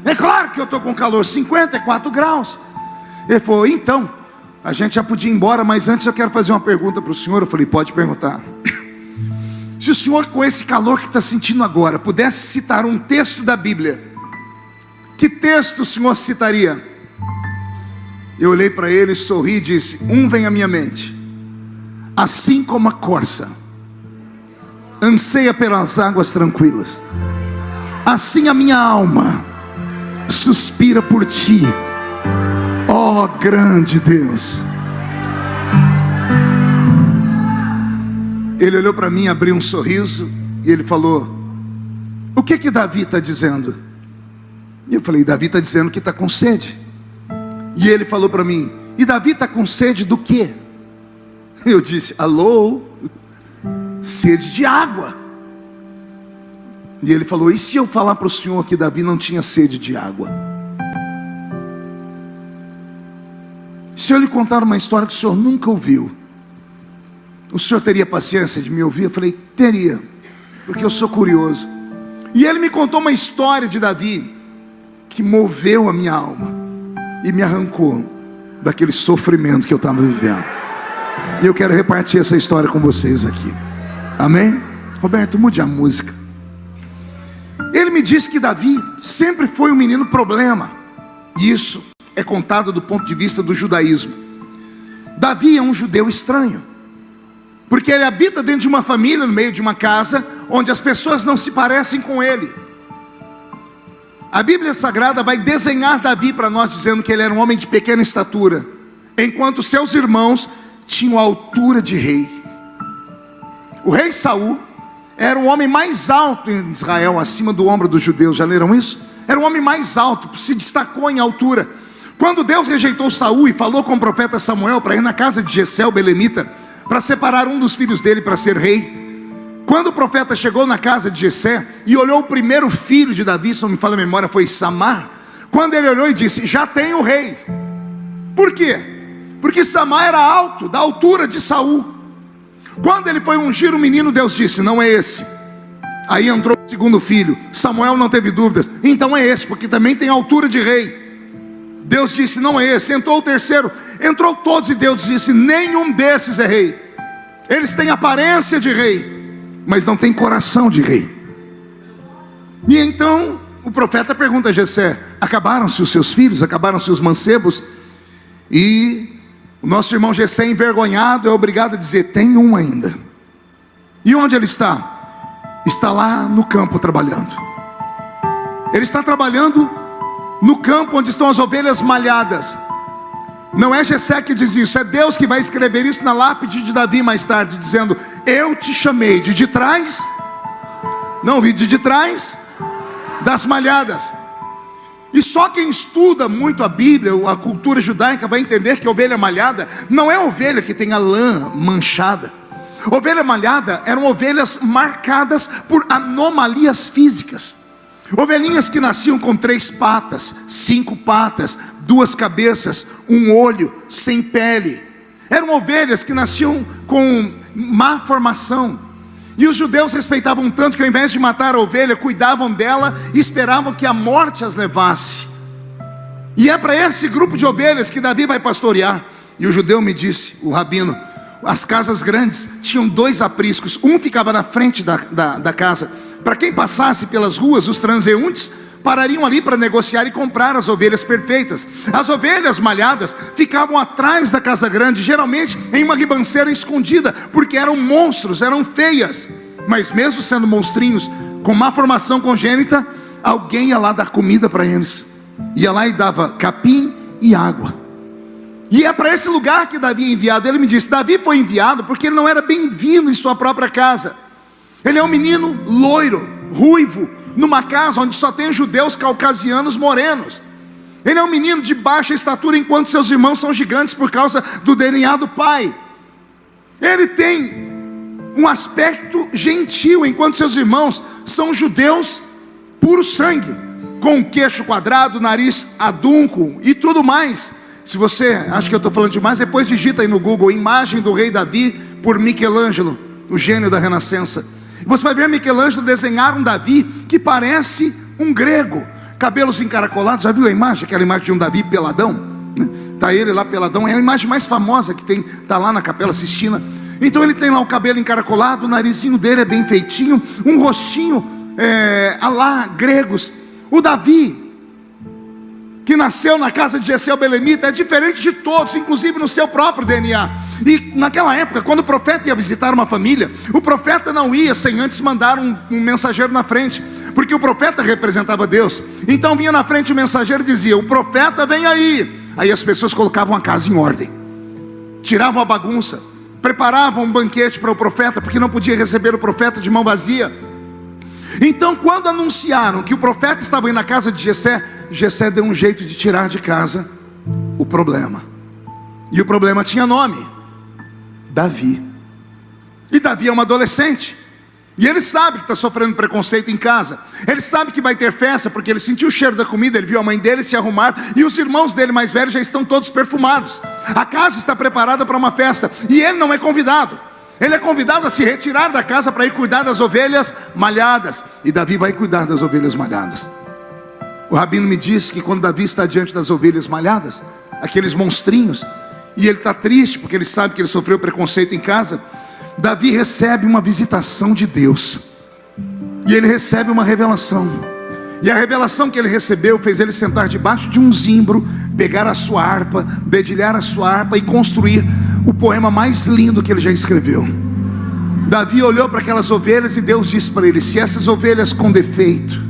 É claro que eu estou com calor, 54 graus. Ele falou, então, a gente já podia ir embora, mas antes eu quero fazer uma pergunta para o senhor. Eu falei, pode perguntar. Se o senhor, com esse calor que está sentindo agora, pudesse citar um texto da Bíblia, que texto o senhor citaria? Eu olhei para ele, sorri e disse, vem à minha mente. Assim como a corça anseia pelas águas tranquilas, assim a minha alma suspira por ti, ó grande Deus. Ele olhou para mim, abriu um sorriso e ele falou, o que Davi está dizendo? E eu falei, Davi está dizendo que está com sede. E ele falou para mim, e Davi está com sede do quê? Eu disse, alô? Sede de água. E ele falou, e se eu falar para o senhor que Davi não tinha sede de água? Se eu lhe contar uma história que o senhor nunca ouviu, o senhor teria paciência de me ouvir? Eu falei, teria, porque eu sou curioso. E ele me contou uma história de Davi que moveu a minha alma e me arrancou daquele sofrimento que eu estava vivendo. E eu quero repartir essa história com vocês aqui. Amém? Roberto, mude a música. Ele me disse que Davi sempre foi um menino problema. E isso é contado do ponto de vista do judaísmo. Davi é um judeu estranho, porque ele habita dentro de uma família, no meio de uma casa, onde as pessoas não se parecem com ele. A Bíblia Sagrada vai desenhar Davi para nós, dizendo que ele era um homem de pequena estatura, enquanto seus irmãos tinham a altura de rei. O rei Saul era o homem mais alto em Israel, acima do ombro dos judeus. Já leram isso? Era o homem mais alto, se destacou em altura. Quando Deus rejeitou Saul e falou com o profeta Samuel para ir na casa de Jessé, o belemita, para separar um dos filhos dele para ser rei, quando o profeta chegou na casa de Jessé e olhou o primeiro filho de Davi, se não me falha a memória, foi Samar. Quando ele olhou e disse, já tem o rei. Por quê? Porque Samar era alto, da altura de Saul. Quando ele foi ungir o menino, Deus disse, não é esse. Aí entrou o segundo filho. Samuel não teve dúvidas. Então é esse, porque também tem altura de rei. Deus disse, não é esse. Entrou o terceiro. Entrou todos e Deus disse, nenhum desses é rei. Eles têm aparência de rei, mas não têm coração de rei. E então o profeta pergunta a Jessé, acabaram-se os seus filhos? Acabaram-se os mancebos? E o nosso irmão Jessé, envergonhado, é obrigado a dizer, tem um ainda. E onde ele está? Está lá no campo trabalhando. Ele está trabalhando no campo onde estão as ovelhas malhadas. Não é Jessé que diz isso, é Deus que vai escrever isso na lápide de Davi mais tarde, dizendo, eu te chamei de trás, não ouvi, de trás das malhadas. E só quem estuda muito a Bíblia, a cultura judaica, vai entender que a ovelha malhada não é a ovelha que tem a lã manchada. Ovelha malhada eram ovelhas marcadas por anomalias físicas. Ovelhinhas que nasciam com 3 patas, 5 patas, 2 cabeças, 1 olho, sem pele. Eram ovelhas que nasciam com má formação. E os judeus respeitavam tanto que ao invés de matar a ovelha, cuidavam dela e esperavam que a morte as levasse. E é para esse grupo de ovelhas que Davi vai pastorear. E o judeu me disse, o rabino, as casas grandes tinham 2 apriscos. Um ficava na frente da casa. Para quem passasse pelas ruas, os transeuntes parariam ali para negociar e comprar as ovelhas perfeitas. As ovelhas malhadas ficavam atrás da casa grande, geralmente em uma ribanceira escondida, porque eram monstros, eram feias. Mas mesmo sendo monstrinhos, com má formação congênita, alguém ia lá dar comida para eles. Ia lá e dava capim e água. E é para esse lugar que Davi é enviado. Ele me disse, Davi foi enviado porque ele não era bem-vindo em sua própria casa. Ele é um menino loiro, ruivo, numa casa onde só tem judeus caucasianos morenos. Ele é um menino de baixa estatura, enquanto seus irmãos são gigantes por causa do DNA do pai. Ele tem um aspecto gentil, enquanto seus irmãos são judeus puro sangue, com queixo quadrado, nariz adunco e tudo mais. Se você acha que eu estou falando demais, depois digita aí no Google, imagem do rei Davi por Michelangelo, o gênio da Renascença. Você vai ver Michelangelo desenhar um Davi que parece um grego, cabelos encaracolados. Já viu a imagem? Aquela imagem de um Davi peladão? Está ele lá peladão, é a imagem mais famosa que tem, está lá na Capela Sistina. Então ele tem lá o cabelo encaracolado, o narizinho dele é bem feitinho, um rostinho a lá gregos. O Davi, que nasceu na casa de Jessé o belemita, é diferente de todos, inclusive no seu próprio DNA. E naquela época, quando o profeta ia visitar uma família, o profeta não ia sem antes mandar um mensageiro na frente, porque o profeta representava Deus. Então vinha na frente o mensageiro e dizia, o profeta vem aí. Aí as pessoas colocavam a casa em ordem, tiravam a bagunça, preparavam um banquete para o profeta, porque não podia receber o profeta de mão vazia. Então quando anunciaram que o profeta estava indo na casa de Jessé, Jessé deu um jeito de tirar de casa o problema. E o problema tinha nome, Davi. E Davi é um adolescente, e ele sabe que está sofrendo preconceito em casa. Ele sabe que vai ter festa, porque ele sentiu o cheiro da comida, ele viu a mãe dele se arrumar, e os irmãos dele mais velhos já estão todos perfumados. A casa está preparada para uma festa, e ele não é convidado. Ele é convidado a se retirar da casa para ir cuidar das ovelhas malhadas. E Davi vai cuidar das ovelhas malhadas. O rabino me disse que quando Davi está diante das ovelhas malhadas, aqueles monstrinhos, e ele está triste porque ele sabe que ele sofreu preconceito em casa, Davi recebe uma visitação de Deus. E ele recebe uma revelação. E a revelação que ele recebeu fez ele sentar debaixo de um zimbro, pegar a sua harpa, dedilhar a sua harpa e construir o poema mais lindo que ele já escreveu. Davi olhou para aquelas ovelhas e Deus disse para ele, se essas ovelhas com defeito,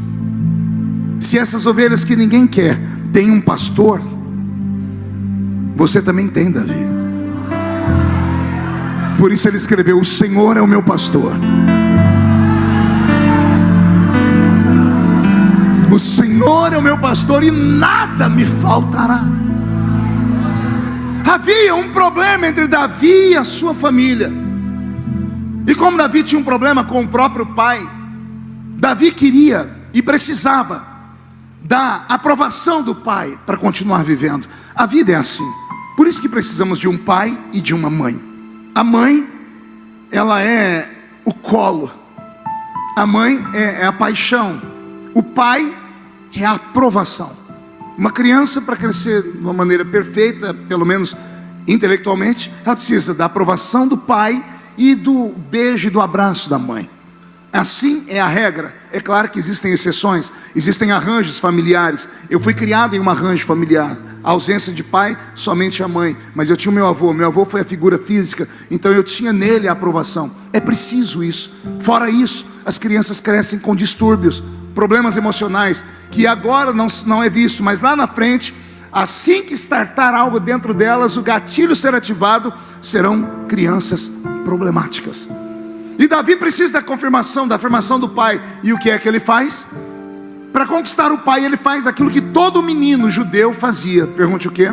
se essas ovelhas que ninguém quer, tem um pastor, você também tem, Davi. Por isso ele escreveu, o Senhor é o meu pastor. O Senhor é o meu pastor e nada me faltará. Havia um problema entre Davi e a sua família. E como Davi tinha um problema com o próprio pai, Davi queria e precisava da aprovação do pai para continuar vivendo. A vida é assim. Por isso que precisamos de um pai e de uma mãe. A mãe, ela é o colo. A mãe é a paixão. O pai é a aprovação. Uma criança, para crescer de uma maneira perfeita, pelo menos intelectualmente, ela precisa da aprovação do pai e do beijo e do abraço da mãe. Assim é a regra. É claro que existem exceções, existem arranjos familiares. Eu fui criado em um arranjo familiar. A ausência de pai, somente a mãe. Mas eu tinha o meu avô. Meu avô foi a figura física, então eu tinha nele a aprovação. É preciso isso. Fora isso, as crianças crescem com distúrbios, problemas emocionais, que agora não é visto, mas lá na frente, assim que startar algo dentro delas, o gatilho ser ativado, serão crianças problemáticas. E Davi precisa da confirmação, da afirmação do pai. E o que é que ele faz? Para conquistar o pai, ele faz aquilo que todo menino judeu fazia. Pergunte o quê?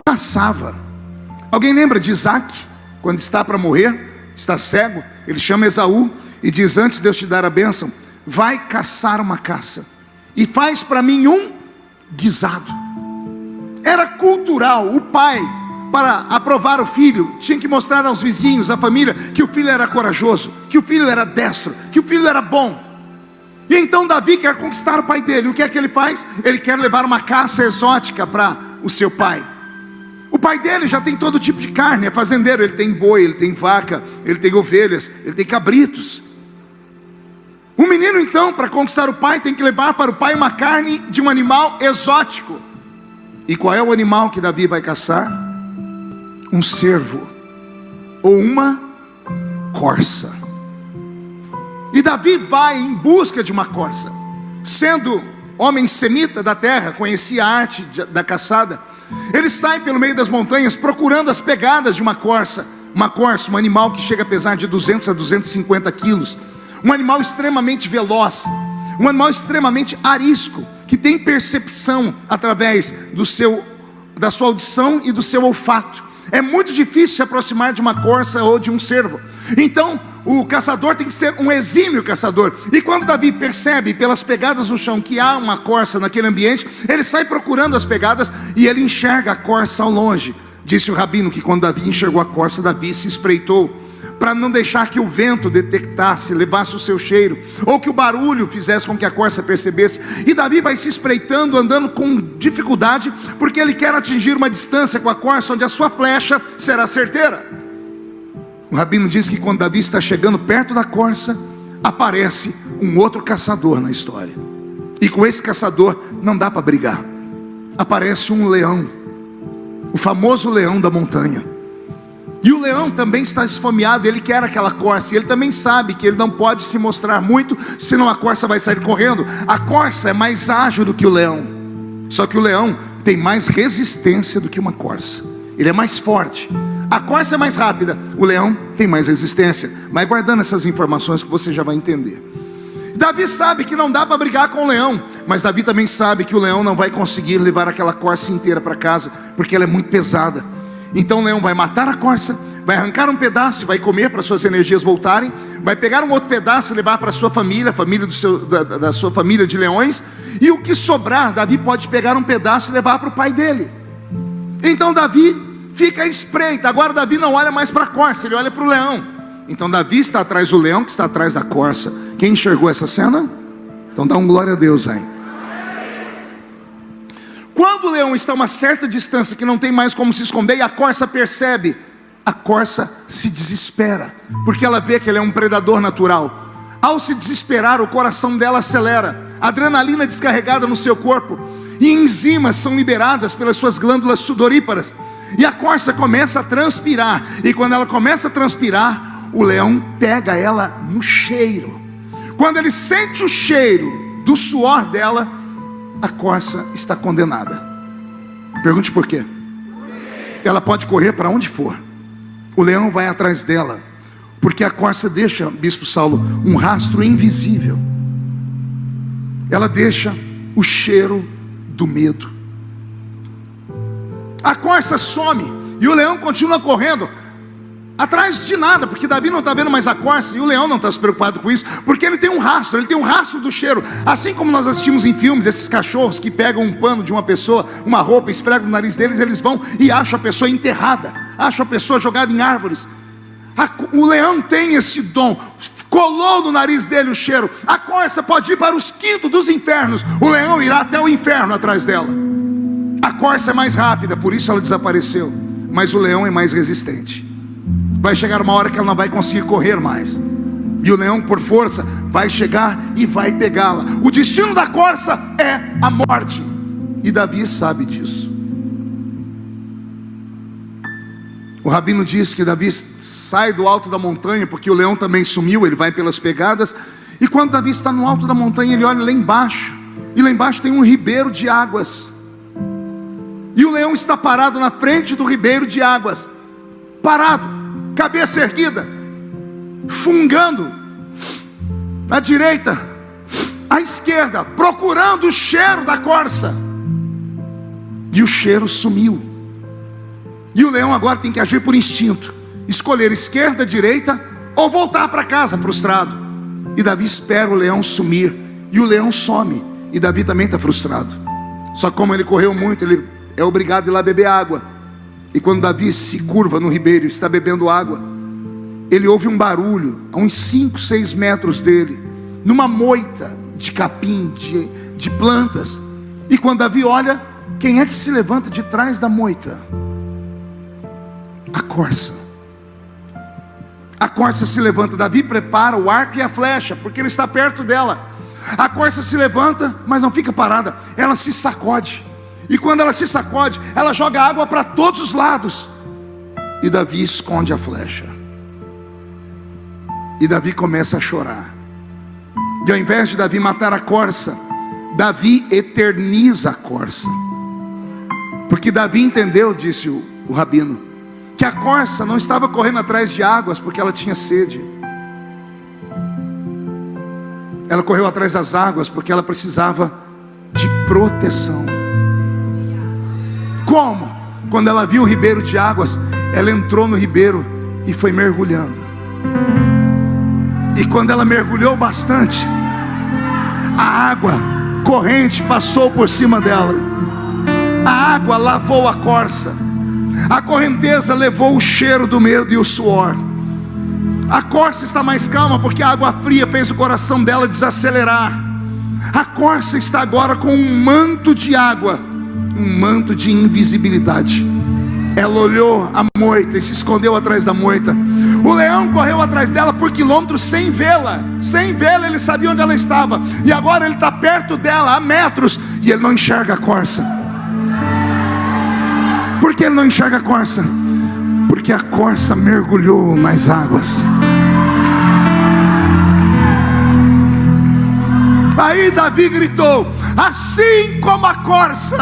Caçava. Alguém lembra de Isaac? Quando está para morrer, está cego, ele chama Esaú e diz: antes de eu te dar a bênção, vai caçar uma caça e faz para mim um guisado. Era cultural. O pai, para aprovar o filho, tinha que mostrar aos vizinhos, à família, que o filho era corajoso, que o filho era destro, que o filho era bom. E então Davi quer conquistar o pai dele. O que é que ele faz? Ele quer levar uma caça exótica para o seu pai. O pai dele já tem todo tipo de carne, é fazendeiro. Ele tem boi, ele tem vaca, ele tem ovelhas, ele tem cabritos. O menino então, para conquistar o pai, tem que levar para o pai uma carne de um animal exótico. E qual é o animal que Davi vai caçar? Um cervo ou uma corça. E Davi vai em busca de uma corça. Sendo homem semita da terra, conhecia a arte da caçada, ele sai pelo meio das montanhas procurando as pegadas de uma corça. Uma corça, um animal que chega a pesar de 200 a 250 quilos. Um animal extremamente veloz, um animal extremamente arisco, que tem percepção através da sua audição e do seu olfato. É muito difícil se aproximar de uma corça ou de um cervo. Então o caçador tem que ser um exímio caçador. E quando Davi percebe pelas pegadas no chão que há uma corça naquele ambiente, ele sai procurando as pegadas e ele enxerga a corça ao longe. Disse o rabino que quando Davi enxergou a corça, Davi se espreitou, para não deixar que o vento detectasse, levasse o seu cheiro, ou que o barulho fizesse com que a corça percebesse. E Davi vai se espreitando, andando com dificuldade, porque ele quer atingir uma distância com a corça onde a sua flecha será certeira. O rabino diz que quando Davi está chegando perto da corça, aparece um outro caçador na história. E com esse caçador não dá para brigar. Aparece um leão, o famoso leão da montanha. E o leão também está esfomeado, ele quer aquela corça. E ele também sabe que ele não pode se mostrar muito, senão a corça vai sair correndo. A corça é mais ágil do que o leão. Só que o leão tem mais resistência do que uma corça. Ele é mais forte. A corça é mais rápida, o leão tem mais resistência. Vai guardando essas informações que você já vai entender. Davi sabe que não dá para brigar com o leão, mas Davi também sabe que o leão não vai conseguir levar aquela corça inteira para casa, porque ela é muito pesada. Então o leão vai matar a corça, vai arrancar um pedaço e vai comer para suas energias voltarem. Vai pegar um outro pedaço e levar para a sua família, da sua família de leões. E o que sobrar, Davi pode pegar um pedaço e levar para o pai dele. Então Davi fica à espreita. Agora Davi não olha mais para a corça, ele olha para o leão. Então Davi está atrás do leão, que está atrás da corça. Quem enxergou essa cena? Então dá um glória a Deus aí. Quando o leão está a uma certa distância que não tem mais como se esconder, e a corça percebe, a corça se desespera, porque ela vê que ele é um predador natural. Ao se desesperar, o coração dela acelera, a adrenalina é descarregada no seu corpo, e enzimas são liberadas pelas suas glândulas sudoríparas, e a corça começa a transpirar. E quando ela começa a transpirar, o leão pega ela no cheiro. Quando ele sente o cheiro do suor dela, a corça está condenada. Pergunte por quê? Ela pode correr para onde for, o leão vai atrás dela, porque a corça deixa, Bispo Saulo, um rastro invisível. Ela deixa o cheiro do medo. A corça some e o leão continua correndo atrás de nada, porque Davi não está vendo mais a corça, e o leão não está se preocupado com isso, porque ele tem um rastro do cheiro. Assim como nós assistimos em filmes, esses cachorros que pegam um pano de uma pessoa, uma roupa, esfregam no nariz deles, eles vão e acham a pessoa enterrada, acham a pessoa jogada em árvores. O leão tem esse dom. Colou no nariz dele o cheiro. A corça pode ir para os quintos dos infernos. O leão irá até o inferno atrás dela. A corça é mais rápida, por isso ela desapareceu. Mas o leão é mais resistente. Vai chegar uma hora que ela não vai conseguir correr mais. E o leão, por força, vai chegar e vai pegá-la. O destino da corça é a morte. E Davi sabe disso. O rabino diz que Davi sai do alto da montanha, porque o leão também sumiu, ele vai pelas pegadas. E quando Davi está no alto da montanha, ele olha lá embaixo. E lá embaixo tem um ribeiro de águas. E o leão está parado na frente do ribeiro de águas. Parado, cabeça erguida, fungando à direita, à esquerda, procurando o cheiro da corça. E o cheiro sumiu. E o leão agora tem que agir por instinto, escolher esquerda, direita, ou voltar para casa frustrado. E Davi espera o leão sumir, e o leão some, e Davi também está frustrado. Só que como ele correu muito, ele é obrigado a ir lá beber água. E quando Davi se curva no ribeiro e está bebendo água, ele ouve um barulho a uns 5, 6 metros dele, numa moita de capim, de plantas. E quando Davi olha, quem é que se levanta de trás da moita? A corça. A corça se levanta. Davi prepara o arco e a flecha, porque ele está perto dela. A corça se levanta, mas não fica parada. Ela se sacode. E quando ela se sacode, ela joga água para todos os lados. E Davi esconde a flecha. E Davi começa a chorar. E ao invés de Davi matar a corça, Davi eterniza a corça. Porque Davi entendeu, disse o rabino, que a corça não estava correndo atrás de águas porque ela tinha sede. Ela correu atrás das águas porque ela precisava de proteção. Como? Quando ela viu o ribeiro de águas, ela entrou no ribeiro e foi mergulhando. E quando ela mergulhou bastante, a água corrente passou por cima dela. A água lavou a corça. A correnteza levou o cheiro do medo e o suor. A corça está mais calma porque a água fria fez o coração dela desacelerar. A corça está agora com um manto de água, um manto de invisibilidade. Ela olhou a moita e se escondeu atrás da moita. O leão correu atrás dela por quilômetros sem vê-la. Sem vê-la, ele sabia onde ela estava. E agora ele está perto dela, a metros, e ele não enxerga a corça. Por que ele não enxerga a corça? Porque a corça mergulhou nas águas. Aí Davi gritou: assim como a corça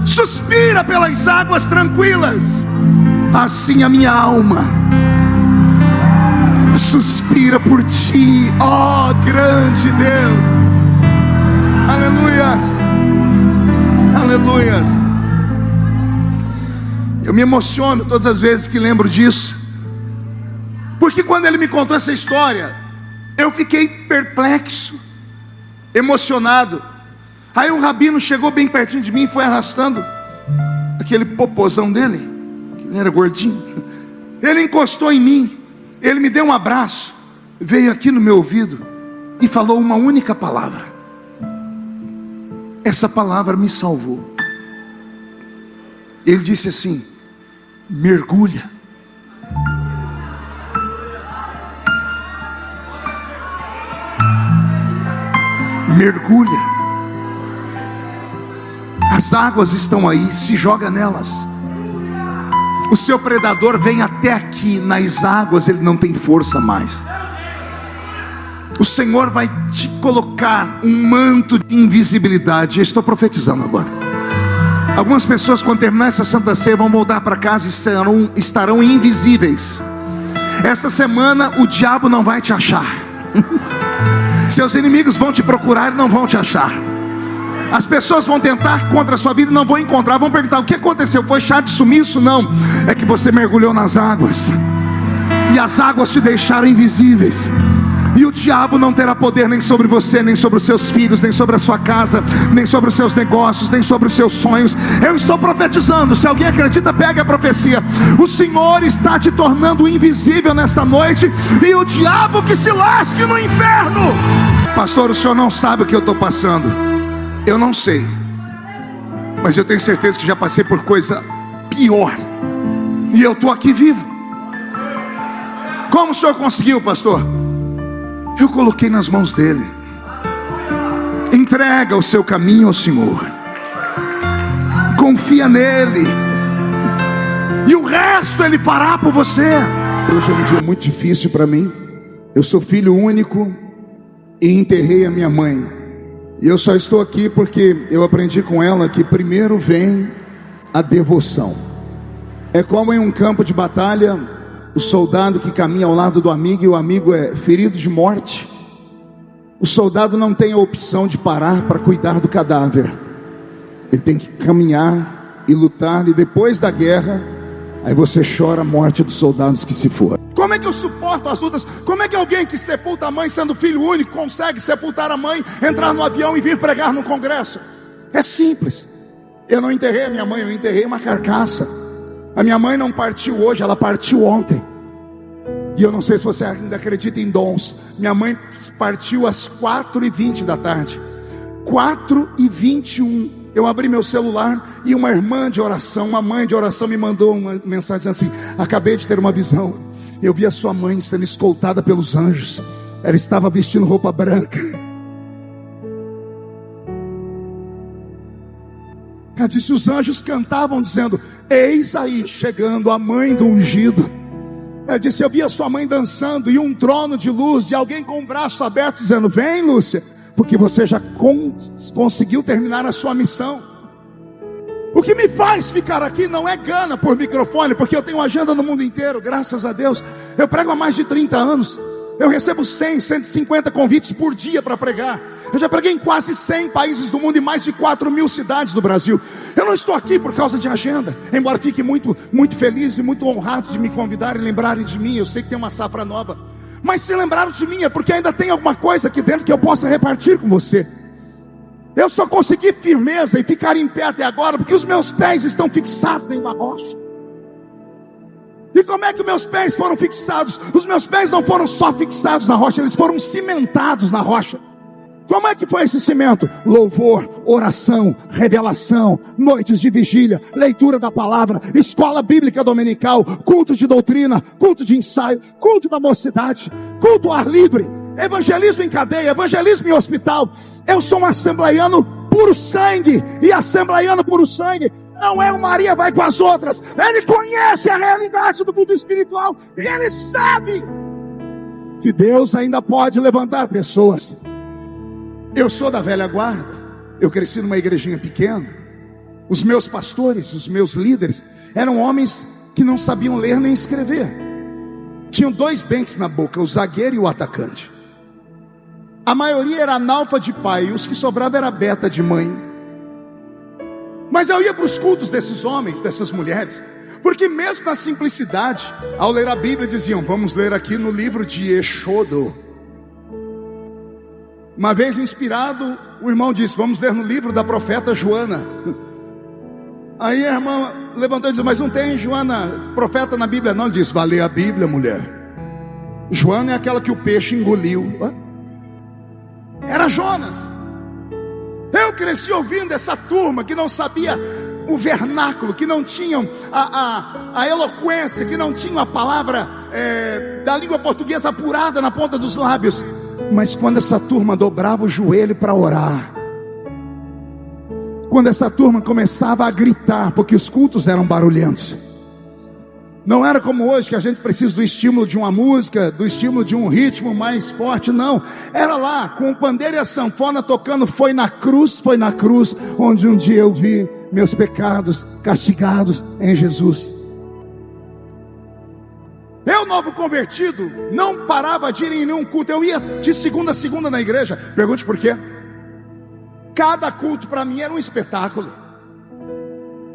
suspira pelas águas tranquilas, assim a minha alma suspira por ti, ó grande Deus. Aleluias, aleluias. Eu me emociono todas as vezes que lembro disso, porque quando ele me contou essa história, eu fiquei perplexo, emocionado. Aí o rabino chegou bem pertinho de mim e foi arrastando aquele popozão dele, que ele era gordinho. Ele encostou em mim, ele me deu um abraço, veio aqui no meu ouvido e falou uma única palavra. Essa palavra me salvou. Ele disse assim: mergulha. Mergulha. As águas estão aí, se joga nelas. O seu predador vem até aqui, nas águas ele não tem força mais. O Senhor vai te colocar um manto de invisibilidade. Eu estou profetizando agora. Algumas pessoas, quando terminar essa Santa Ceia, vão voltar para casa e estarão invisíveis. Esta semana o diabo não vai te achar. Seus inimigos vão te procurar e não vão te achar. As pessoas vão tentar contra a sua vida e não vão encontrar. Vão perguntar: o que aconteceu? Foi chá de sumiço? Não, é que você mergulhou nas águas, e as águas te deixaram invisíveis. E o diabo não terá poder nem sobre você, nem sobre os seus filhos, nem sobre a sua casa, nem sobre os seus negócios, nem sobre os seus sonhos. Eu estou profetizando. Se alguém acredita, pegue a profecia. O Senhor está te tornando invisível nesta noite, e o diabo que se lasque no inferno. Pastor, o senhor não sabe o que eu estou passando. Eu não sei, mas eu tenho certeza que já passei por coisa pior, e eu estou aqui vivo. Como o senhor conseguiu, pastor? Eu coloquei nas mãos dele. Entrega o seu caminho ao Senhor, confia nele, e o resto ele fará por você. Hoje é um dia muito difícil para mim. Eu sou filho único e enterrei a minha mãe, e eu só estou aqui porque eu aprendi com ela que primeiro vem a devoção. É como em um campo de batalha, o soldado que caminha ao lado do amigo, e o amigo é ferido de morte. O soldado não tem a opção de parar para cuidar do cadáver. Ele tem que caminhar e lutar, e depois da guerra, aí você chora a morte dos soldados que se foram. Como é que eu suporto as lutas? Como é que alguém que sepulta a mãe sendo filho único consegue sepultar a mãe, entrar no avião e vir pregar no congresso? É simples. Eu não enterrei a minha mãe, eu enterrei uma carcaça. A minha mãe não partiu hoje, ela partiu ontem. E eu não sei se você ainda acredita em dons. Minha mãe partiu às 4h20 da tarde. 4h21. Eu abri meu celular e uma irmã de oração, uma mãe de oração, me mandou uma mensagem assim: acabei de ter uma visão. Eu vi a sua mãe sendo escoltada pelos anjos. Ela estava vestindo roupa branca. Ela disse: os anjos cantavam dizendo: eis aí chegando a mãe do ungido. Ela disse: eu vi a sua mãe dançando, e um trono de luz, e alguém com o braço aberto dizendo: vem, Lúcia, porque você já conseguiu terminar a sua missão. O que me faz ficar aqui não é gana por microfone, porque eu tenho agenda no mundo inteiro, graças a Deus. Eu prego há mais de 30 anos. Eu recebo 100, 150 convites por dia para pregar. Eu já preguei em quase 100 países do mundo e mais de 4.000 cidades do Brasil. Eu não estou aqui por causa de agenda, embora fique muito feliz e muito honrado de me convidarem e lembrarem de mim. Eu sei que tem uma safra nova, mas se lembraram de mim é porque ainda tem alguma coisa aqui dentro que eu possa repartir com você. Eu só consegui firmeza e ficar em pé até agora porque os meus pés estão fixados em uma rocha. E como é que meus pés foram fixados? Os meus pés não foram só fixados na rocha, eles foram cimentados na rocha. Como é que foi esse cimento? Louvor, oração, revelação, noites de vigília, leitura da palavra, escola bíblica dominical, culto de doutrina, culto de ensaio, culto da mocidade, culto ao ar livre, evangelismo em cadeia, evangelismo em hospital. Eu sou um assembleiano puro sangue, e assembleiano puro sangue não é o Maria vai com as outras. Ele conhece a realidade do mundo espiritual, e ele sabe que Deus ainda pode levantar pessoas. Eu sou da velha guarda, eu cresci numa igrejinha pequena. Os meus pastores, os meus líderes, eram homens que não sabiam ler nem escrever. Tinham 2 dentes na boca, o zagueiro e o atacante. A maioria era analfa de pai, e os que sobravam era beta de mãe. Mas eu ia para os cultos desses homens, dessas mulheres, porque mesmo na simplicidade, ao ler a Bíblia diziam: vamos ler aqui no livro de Êxodo. Uma vez inspirado, o irmão disse: vamos ler no livro da profeta Joana. Aí a irmã levantou e disse: mas não tem Joana, profeta na Bíblia? Não. Ele disse: vai ler a Bíblia, mulher. Joana é aquela que o peixe engoliu. Era Jonas. Eu cresci ouvindo essa turma que não sabia o vernáculo, que não tinham a eloquência, que não tinham a palavra da língua portuguesa apurada na ponta dos lábios. Mas quando essa turma dobrava o joelho para orar, quando essa turma começava a gritar, porque os cultos eram barulhentos, não era como hoje que a gente precisa do estímulo de uma música, do estímulo de um ritmo mais forte, não. Era lá, com o pandeiro e a sanfona tocando. Foi na cruz, onde um dia eu vi meus pecados castigados em Jesus. Eu, novo convertido, não parava de ir em nenhum culto. Eu ia de segunda a segunda na igreja. Pergunte por quê? Cada culto para mim era um espetáculo.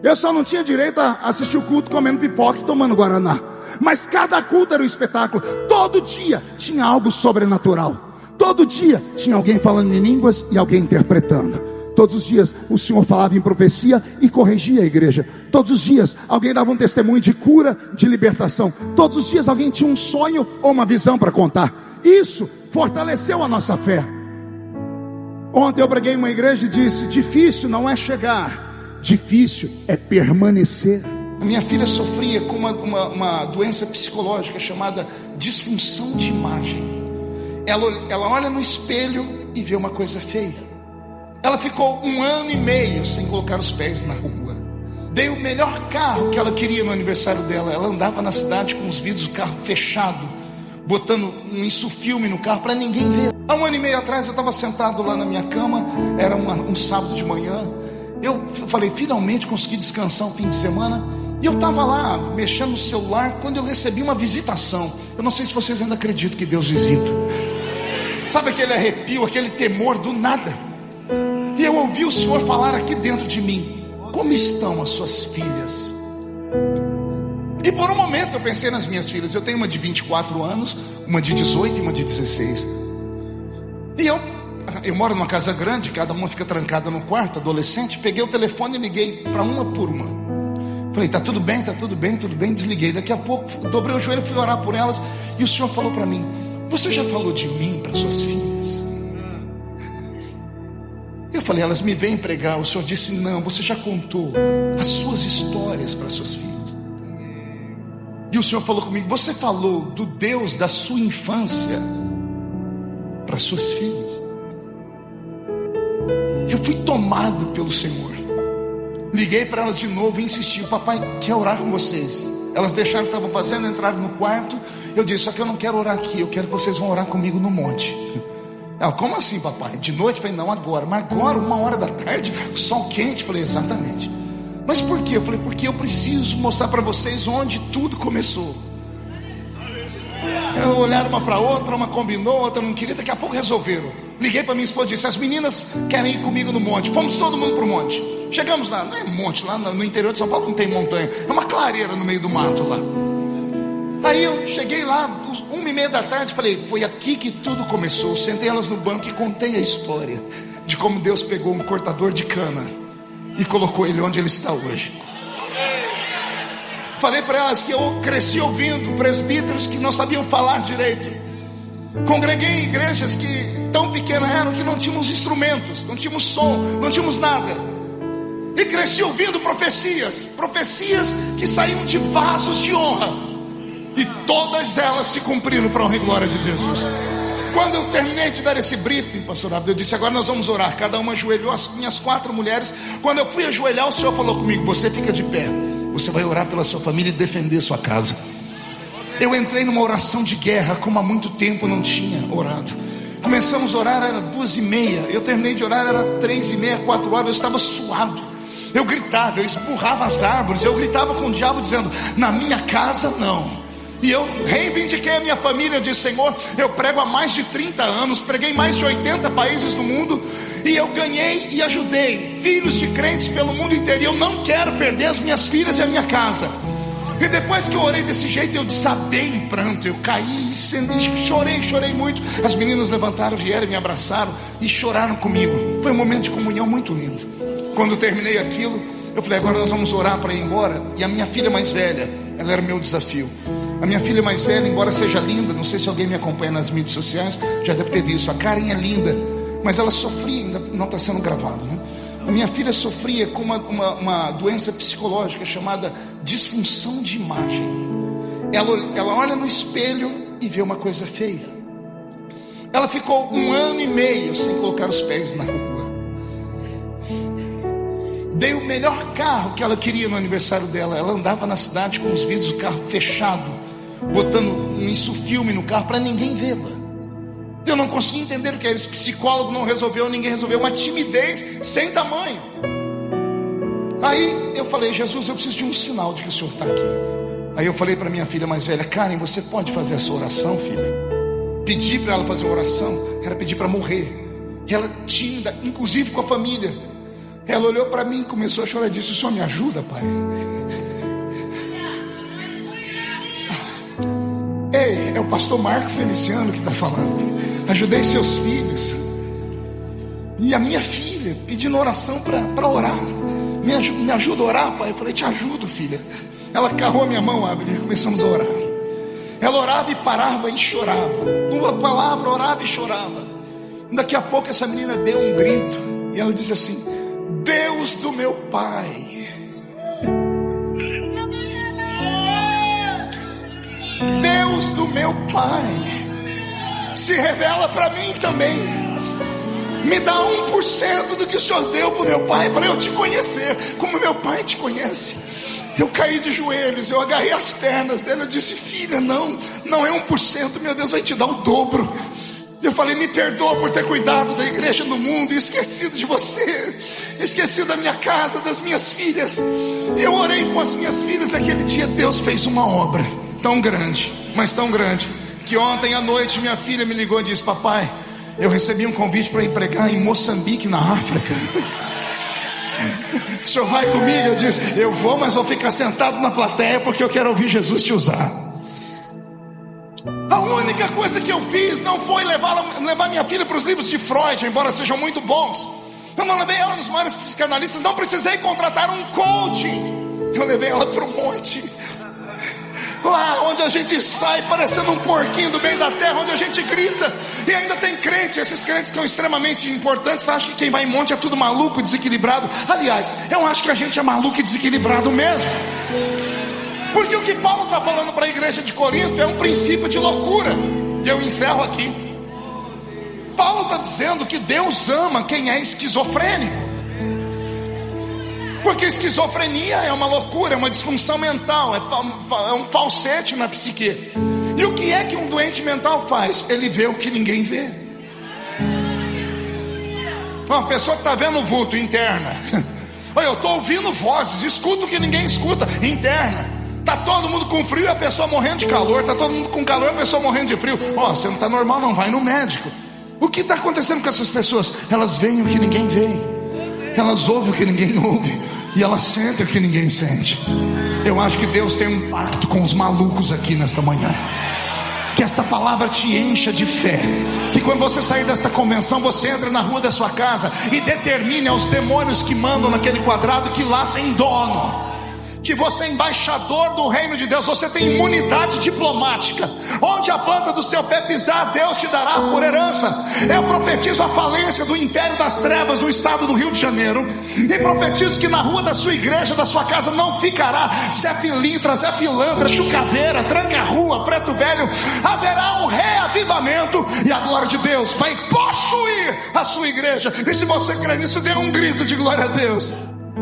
Eu só não tinha direito a assistir o culto comendo pipoca e tomando guaraná. mas cada culto era um espetáculo. Todo dia tinha algo sobrenatural. Todo dia tinha alguém falando em línguas e alguém interpretando. Todos os dias o Senhor falava em profecia e corrigia a igreja. Todos os dias alguém dava um testemunho de cura, de libertação. Todos os dias alguém tinha um sonho ou uma visão para contar. Isso fortaleceu a nossa fé. Ontem eu preguei em uma igreja e disse: difícil não é chegar, difícil é permanecer. A minha filha sofria com uma doença psicológica chamada disfunção de imagem. Ela olha no espelho e vê uma coisa feia. Ela ficou 1 ano e meio sem colocar os pés na rua. Dei o melhor carro que ela queria no aniversário dela. Ela andava na cidade com os vidros do carro fechado, botando um insufilme no carro para ninguém ver. Há 1 ano e meio atrás eu estava sentado lá na minha cama. Era um sábado de manhã. Eu falei, finalmente consegui descansar um fim de semana. E eu estava lá mexendo no celular quando eu recebi uma visitação. Eu não sei se vocês ainda acreditam que Deus visita. Sabe aquele arrepio, aquele temor do nada? E eu ouvi o Senhor falar aqui dentro de mim: como estão as suas filhas? E por um momento eu pensei nas minhas filhas. Eu tenho uma de 24 anos, uma de 18 e uma de 16. E eu moro numa casa grande, cada uma fica trancada no quarto, adolescente. Peguei o telefone e liguei para uma por uma. Falei, tá tudo bem, tá tudo bem, tudo bem. Desliguei. Daqui a pouco dobrei o joelho e fui orar por elas. E o Senhor falou para mim: você já falou de mim para suas filhas? Eu falei, elas me vêm pregar. O Senhor disse, não, você já contou as suas histórias para suas filhas. E o Senhor falou comigo, você falou do Deus da sua infância para suas filhas. Eu fui tomado pelo Senhor. Liguei para elas de novo e insisti, papai quer orar com vocês. Elas deixaram o que estavam fazendo, entraram no quarto. Eu disse, só que eu não quero orar aqui, eu quero que vocês vão orar comigo no monte. Ela, como assim, papai? De noite? Eu falei, não, agora. Mas agora, 1h da tarde, sol quente. Eu falei, exatamente. Mas por quê? Eu falei, porque eu preciso mostrar para vocês onde tudo começou. Eu olharam uma para outra, uma combinou, outra não queria, daqui a pouco resolveram. Liguei para minha esposa e disse, as meninas querem ir comigo no monte. Fomos todo mundo para o monte. Chegamos lá, não é monte, lá no interior de São Paulo não tem montanha, é uma clareira no meio do mato lá. Aí eu cheguei lá, 1h30 da tarde, falei, foi aqui que tudo começou. Sentei elas no banco e contei a história de como Deus pegou um cortador de cana e colocou ele onde ele está hoje. Falei para elas que eu cresci ouvindo presbíteros que não sabiam falar direito. Congreguei em igrejas que tão pequenas eram que não tínhamos instrumentos, não tínhamos som, não tínhamos nada. E cresci ouvindo profecias que saíam de vasos de honra. E todas elas se cumpriram para a honra e glória de Jesus. Quando eu terminei de dar esse briefing, pastor Abel, eu disse, agora nós vamos orar. Cada uma ajoelhou, as minhas 4 mulheres. Quando eu fui ajoelhar, o Senhor falou comigo, você fica de pé. Você vai orar pela sua família e defender sua casa. Eu entrei numa oração de guerra, como há muito tempo não tinha orado. Começamos a orar, era 2h30. Eu terminei de orar, era 3h30, 4 horas. Eu estava suado. Eu gritava, eu esburrava as árvores. Eu gritava com o diabo dizendo, na minha casa não. E eu reivindiquei a minha família. Eu disse, Senhor, eu prego há mais de 30 anos, preguei em mais de 80 países do mundo, e eu ganhei e ajudei filhos de crentes pelo mundo inteiro. Eu não quero perder as minhas filhas e a minha casa. E depois que eu orei desse jeito, eu desabei em pranto. Eu caí e chorei muito. As meninas levantaram, vieram, me abraçaram e choraram comigo. Foi um momento de comunhão muito lindo. Quando eu terminei aquilo, eu falei, agora nós vamos orar para ir embora. E a minha filha mais velha, ela era o meu desafio. A minha filha mais velha, embora seja linda, não sei se alguém me acompanha nas mídias sociais, já deve ter visto, a Karen é linda, mas ela sofria, ainda não está sendo gravado, né? A minha filha sofria com uma doença psicológica chamada disfunção de imagem. Ela olha no espelho e vê uma coisa feia. Ela ficou 1 ano e meio sem colocar os pés na rua. Dei o melhor carro que ela queria no aniversário dela. Ela andava na cidade com os vidros do carro fechado, botando um insufilme no carro para ninguém vê-la. Eu não consegui entender o que era. Esse psicólogo não resolveu, ninguém resolveu. Uma timidez sem tamanho. Aí eu falei, Jesus, eu preciso de um sinal de que o Senhor está aqui. Aí eu falei para minha filha mais velha, Karen, você pode fazer essa oração, filha? Pedi para ela fazer uma oração, era pedir para morrer. Ela tímida, inclusive com a família. Ela olhou para mim e começou a chorar e disse, o Senhor me ajuda, pai? Ei, é o pastor Marco Feliciano que está falando. Ajudei seus filhos. E a minha filha pedindo oração para orar. Me ajuda a orar, pai? Eu falei, te ajudo, filha. Ela agarrou a minha mão, Abner, e começamos a orar. Ela orava e parava e chorava. Uma palavra, orava e chorava. Daqui a pouco essa menina deu um grito. E ela disse assim: Deus do meu pai, Deus do meu pai, se revela para mim também. Me dá 1% do que o Senhor deu para o meu pai, para eu te conhecer como meu pai te conhece. Eu caí de joelhos, eu agarrei as pernas dele, eu disse: filha, não é 1%, meu Deus vai te dar o dobro. Eu falei: me perdoa por ter cuidado da igreja no mundo e esquecido de você, esquecido da minha casa, das minhas filhas. Eu orei com as minhas filhas naquele dia. Deus fez uma obra tão grande, mas tão grande, que ontem à noite minha filha me ligou e disse: papai, eu recebi um convite para ir pregar em Moçambique, na África. O senhor vai comigo? Eu disse: eu vou, mas vou ficar sentado na plateia, porque eu quero ouvir Jesus te usar. A única coisa que eu fiz não foi levar minha filha para os livros de Freud, embora sejam muito bons. Eu não levei ela nos maiores psicanalistas, não precisei contratar um coaching. Eu levei ela para o monte, lá onde a gente sai parecendo um porquinho do meio da terra, onde a gente grita. E ainda tem crente, esses crentes que são extremamente importantes, acham que quem vai em monte é tudo maluco, desequilibrado. Aliás, eu acho que a gente é maluco e desequilibrado mesmo. Porque o que Paulo está falando para a igreja de Corinto é um princípio de loucura. E eu encerro aqui. Paulo está dizendo que Deus ama quem é esquizofrênico. Porque esquizofrenia é uma loucura, é uma disfunção mental, é um falsete na psique. E o que é que um doente mental faz? Ele vê o que ninguém vê. Uma pessoa que está vendo vulto, interna. Olha, eu estou ouvindo vozes, escuto o que ninguém escuta, interna. Está todo mundo com frio e a pessoa morrendo de calor. Está todo mundo com calor e a pessoa morrendo de frio. Você não está normal, não, vai no médico. O que está acontecendo com essas pessoas? Elas veem o que ninguém vê, elas ouvem o que ninguém ouve, e elas sentem o que ninguém sente. Eu acho que Deus tem um pacto com os malucos aqui nesta manhã. Que esta palavra te encha de fé. Que quando você sair desta convenção, você entre na rua da sua casa e determine aos demônios que mandam naquele quadrado que lá tem dono. Que você é embaixador do reino de Deus. Você tem imunidade diplomática. Onde a planta do seu pé pisar, Deus te dará por herança. Eu profetizo a falência do império das trevas no estado do Rio de Janeiro. E profetizo que na rua da sua igreja, da sua casa, não ficará Zé Pilintra, Zé Pilantra, Chucaveira, Tranca-Rua, Preto Velho. Haverá um reavivamento e a glória de Deus vai possuir a sua igreja. E se você crê nisso, dê um grito de glória a Deus.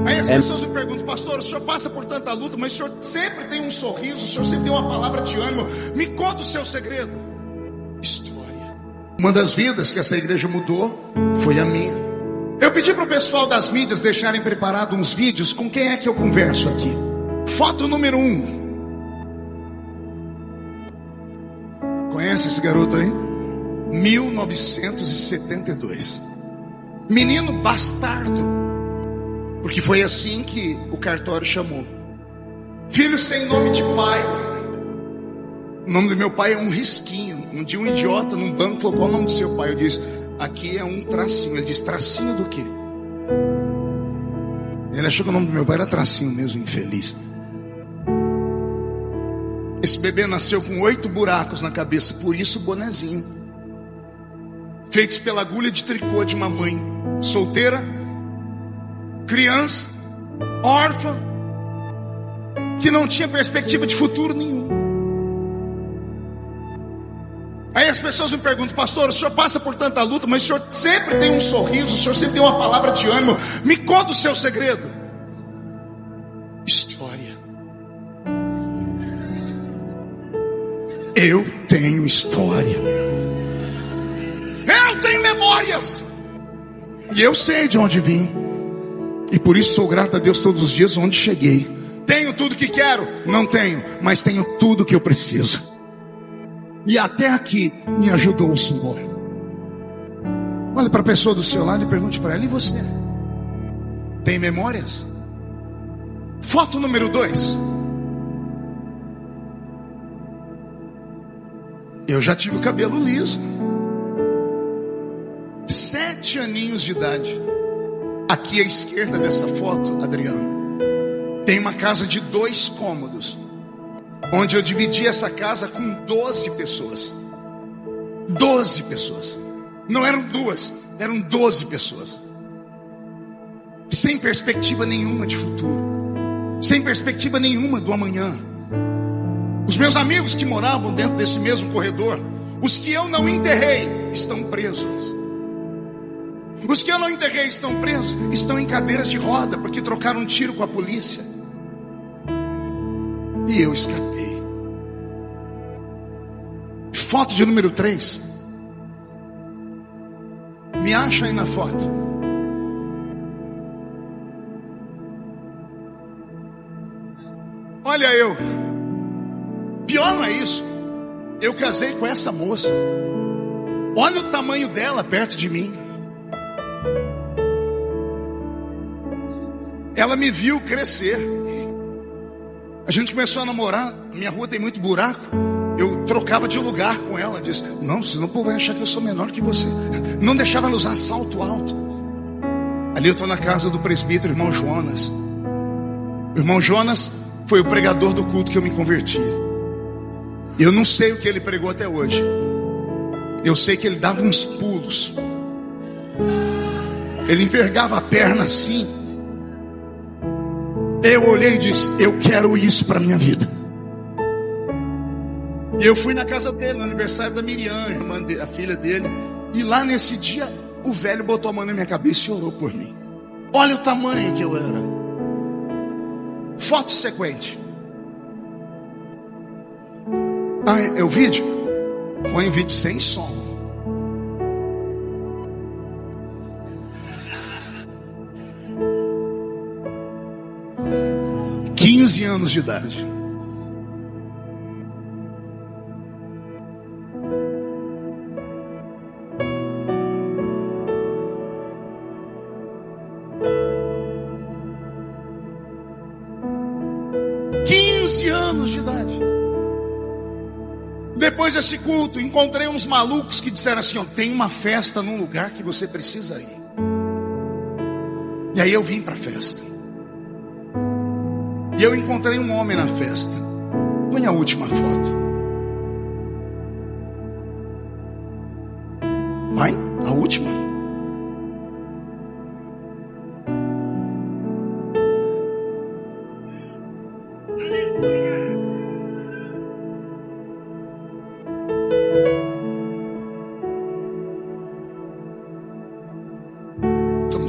Aí as pessoas me perguntam: pastor, o senhor passa por tanta luta, mas o senhor sempre tem um sorriso, o senhor sempre tem uma palavra de ânimo. Me conta o seu segredo. História. Uma das vidas que essa igreja mudou foi a minha. Eu pedi para o pessoal das mídias deixarem preparados uns vídeos. Com quem é que eu converso aqui? Foto número 1. Conhece esse garoto aí? 1972. Menino bastardo. Porque foi assim que o cartório chamou. Filho sem nome de pai. O nome do meu pai é um risquinho. Um dia um idiota num banco colocou o nome do seu pai. Eu disse: aqui é um tracinho. Ele disse: tracinho do quê? Ele achou que o nome do meu pai era tracinho mesmo, infeliz. Esse bebê nasceu com 8 buracos na cabeça, por isso bonezinho. Feitos pela agulha de tricô de uma mãe solteira, criança, órfã, que não tinha perspectiva de futuro nenhum. Aí as pessoas me perguntam: pastor, o senhor passa por tanta luta, mas o senhor sempre tem um sorriso, o senhor sempre tem uma palavra de ânimo. Me conta o seu segredo. História. Eu tenho história. Eu tenho memórias. E eu sei de onde vim. E por isso sou grato a Deus todos os dias onde cheguei. Tenho tudo que quero? Não tenho, mas tenho tudo que eu preciso. E até aqui me ajudou o Senhor. Olhe para a pessoa do seu lado e pergunte para ela: e você? Tem memórias? Foto número 2. Eu já tive o cabelo liso. 7 aninhos de idade. Aqui à esquerda dessa foto, Adriano, tem uma casa de 2 cômodos, onde eu dividi essa casa com 12 pessoas. 12 pessoas. Não eram 2, eram 12 pessoas. Sem perspectiva nenhuma de futuro, sem perspectiva nenhuma do amanhã. Os meus amigos que moravam dentro desse mesmo corredor, os que eu não enterrei, estão presos. Os que eu não enterrei estão presos, estão em cadeiras de roda, porque trocaram um tiro com a polícia. E eu escapei. Foto de número 3. Me acha aí na foto. Olha eu. Pior não é isso. Eu casei com essa moça. Olha o tamanho dela perto de mim. Ela me viu crescer. A gente começou a namorar. Minha rua tem muito buraco. Eu trocava de lugar com ela. Disse: não, senão o povo vai achar que eu sou menor que você. Não deixava ela usar salto alto. Ali eu estou na casa do presbítero, irmão Jonas. O irmão Jonas foi o pregador do culto que eu me converti. Eu não sei o que ele pregou até hoje. Eu sei que ele dava uns pulos. Ele envergava a perna assim. Eu olhei e disse: eu quero isso para minha vida. E eu fui na casa dele, no aniversário da Miriam, a filha dele. E lá nesse dia, o velho botou a mão na minha cabeça e orou por mim. Olha o tamanho que eu era. Foto sequente. Ah, é o vídeo? Põe o vídeo sem som. – 15 anos de idade. Anos de idade. Depois desse culto, encontrei uns malucos que disseram assim: ó, tem uma festa num lugar que você precisa ir. E aí eu vim para a festa. E eu encontrei um homem na festa. Põe a última foto. Vai, a última.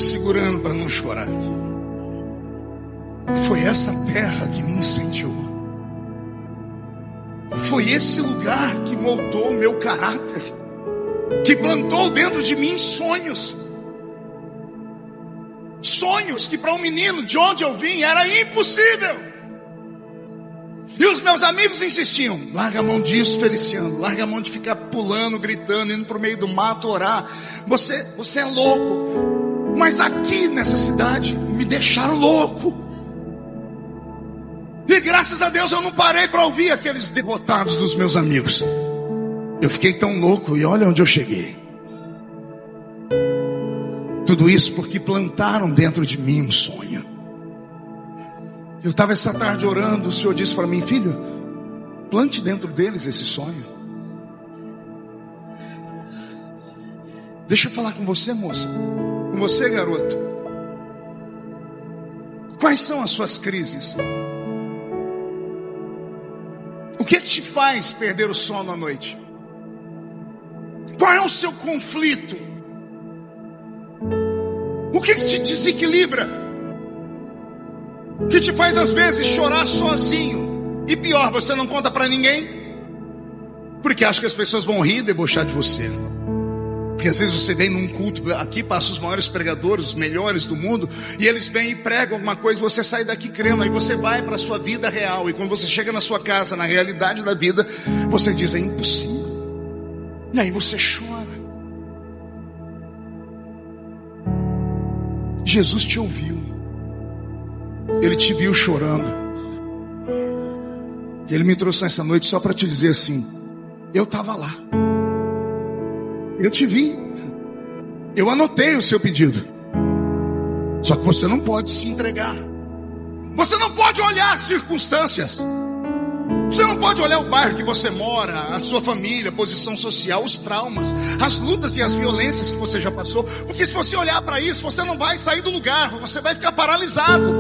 Segurando para não chorar. Foi essa terra que me incendiou. Foi esse lugar que moldou o meu caráter, que plantou dentro de mim sonhos. Sonhos que para um menino de onde eu vim era impossível. E os meus amigos insistiam: larga a mão disso, Feliciano. Larga a mão de ficar pulando, gritando, indo para o meio do mato orar. Você é louco. Mas aqui nessa cidade me deixaram louco. E graças a Deus eu não parei para ouvir aqueles derrotados dos meus amigos. Eu fiquei tão louco e olha onde eu cheguei. Tudo isso porque plantaram dentro de mim um sonho. Eu estava essa tarde orando, o Senhor disse para mim: filho, plante dentro deles esse sonho. Deixa eu falar com você, moça. Com você, garoto. Quais são as suas crises? O que te faz perder o sono à noite? Qual é o seu conflito? O que te desequilibra? Que te faz às vezes chorar sozinho? E pior, você não conta para ninguém? Porque acha que as pessoas vão rir e debochar de você. Porque às vezes você vem num culto, aqui passam os maiores pregadores, os melhores do mundo, e eles vêm e pregam alguma coisa, você sai daqui crendo, aí você vai para a sua vida real, e quando você chega na sua casa, na realidade da vida, você diz: é impossível. E aí você chora. Jesus te ouviu. Ele te viu chorando. E Ele me trouxe nessa noite só para te dizer assim: Eu estava lá. Eu te vi. Eu anotei o seu pedido. Só que você não pode se entregar. Você não pode olhar as circunstâncias. Você não pode olhar o bairro que você mora, a sua família, a posição social, os traumas, as lutas e as violências que você já passou. Porque se você olhar para isso, você não vai sair do lugar, você vai ficar paralisado.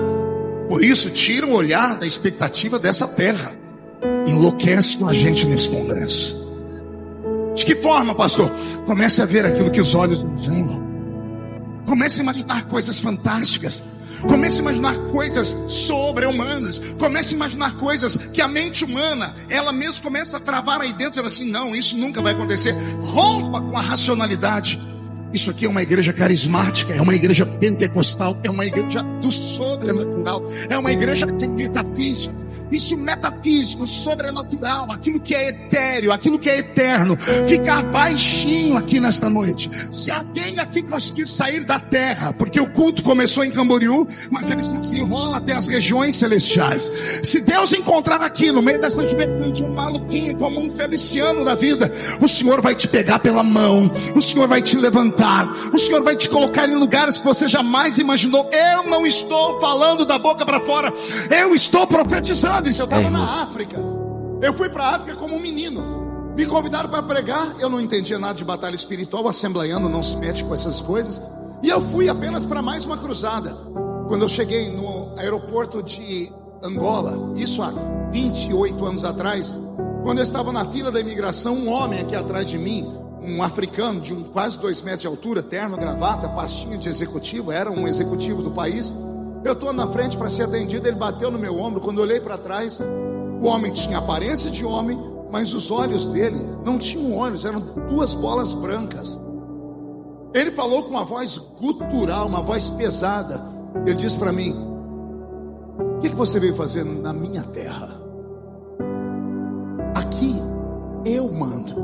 Por isso, tira o olhar da expectativa dessa terra. Enlouquece com a gente nesse congresso. De que forma, pastor? Comece a ver aquilo que os olhos não veem. Comece a imaginar coisas fantásticas. Comece a imaginar coisas sobre-humanas. Comece a imaginar coisas que a mente humana, ela mesmo começa a travar aí dentro, dizendo assim, não, isso nunca vai acontecer. Rompa com a racionalidade. Isso aqui é uma igreja carismática, é uma igreja pentecostal, é uma igreja do sobrenatural, é uma igreja que tem metafísico. Isso metafísico, sobrenatural, aquilo que é etéreo, aquilo que é eterno, ficar baixinho aqui nesta noite. Se alguém aqui conseguir sair da terra, porque o culto começou em Camboriú, mas ele se desenrola até as regiões celestiais. Se Deus encontrar aqui no meio dessa juventude um maluquinho como um Feliciano da vida, o Senhor vai te pegar pela mão, o Senhor vai te levantar, o Senhor vai te colocar em lugares que você jamais imaginou. Eu não estou falando da boca para fora, eu estou profetizando. Eu estava na África. Eu fui para a África como um menino. Me convidaram para pregar. Eu não entendia nada de batalha espiritual. O assembleiano não se mete com essas coisas. E eu fui apenas para mais uma cruzada. Quando eu cheguei no aeroporto de Angola, isso há 28 anos atrás, quando eu estava na fila da imigração, um homem aqui atrás de mim, um africano de quase 2 metros de altura, terno, gravata, pastinha de executivo, era um executivo do país. Eu estou na frente para ser atendido, ele bateu no meu ombro. Quando eu olhei para trás, o homem tinha aparência de homem, mas os olhos dele não tinham olhos, eram 2 bolas brancas. Ele falou com uma voz gutural, uma voz pesada. Ele disse para mim: o que você veio fazer na minha terra? Aqui eu mando.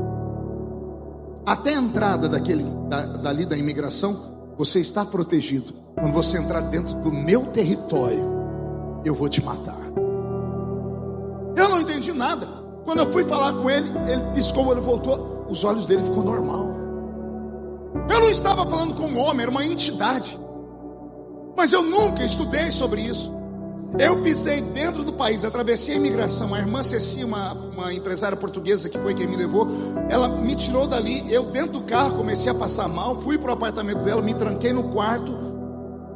Até a entrada dali da imigração, você está protegido. Quando você entrar dentro do meu território, eu vou te matar. Eu não entendi nada. Quando eu fui falar com ele, ele piscou, ele voltou, os olhos dele ficou normal. Eu não estava falando com um homem, era uma entidade. Mas eu nunca estudei sobre isso. Eu pisei dentro do país, atravessei a imigração. A irmã Ceci, uma empresária portuguesa que foi quem me levou, ela me tirou dali. Eu dentro do carro comecei a passar mal, fui para o apartamento dela, me tranquei no quarto.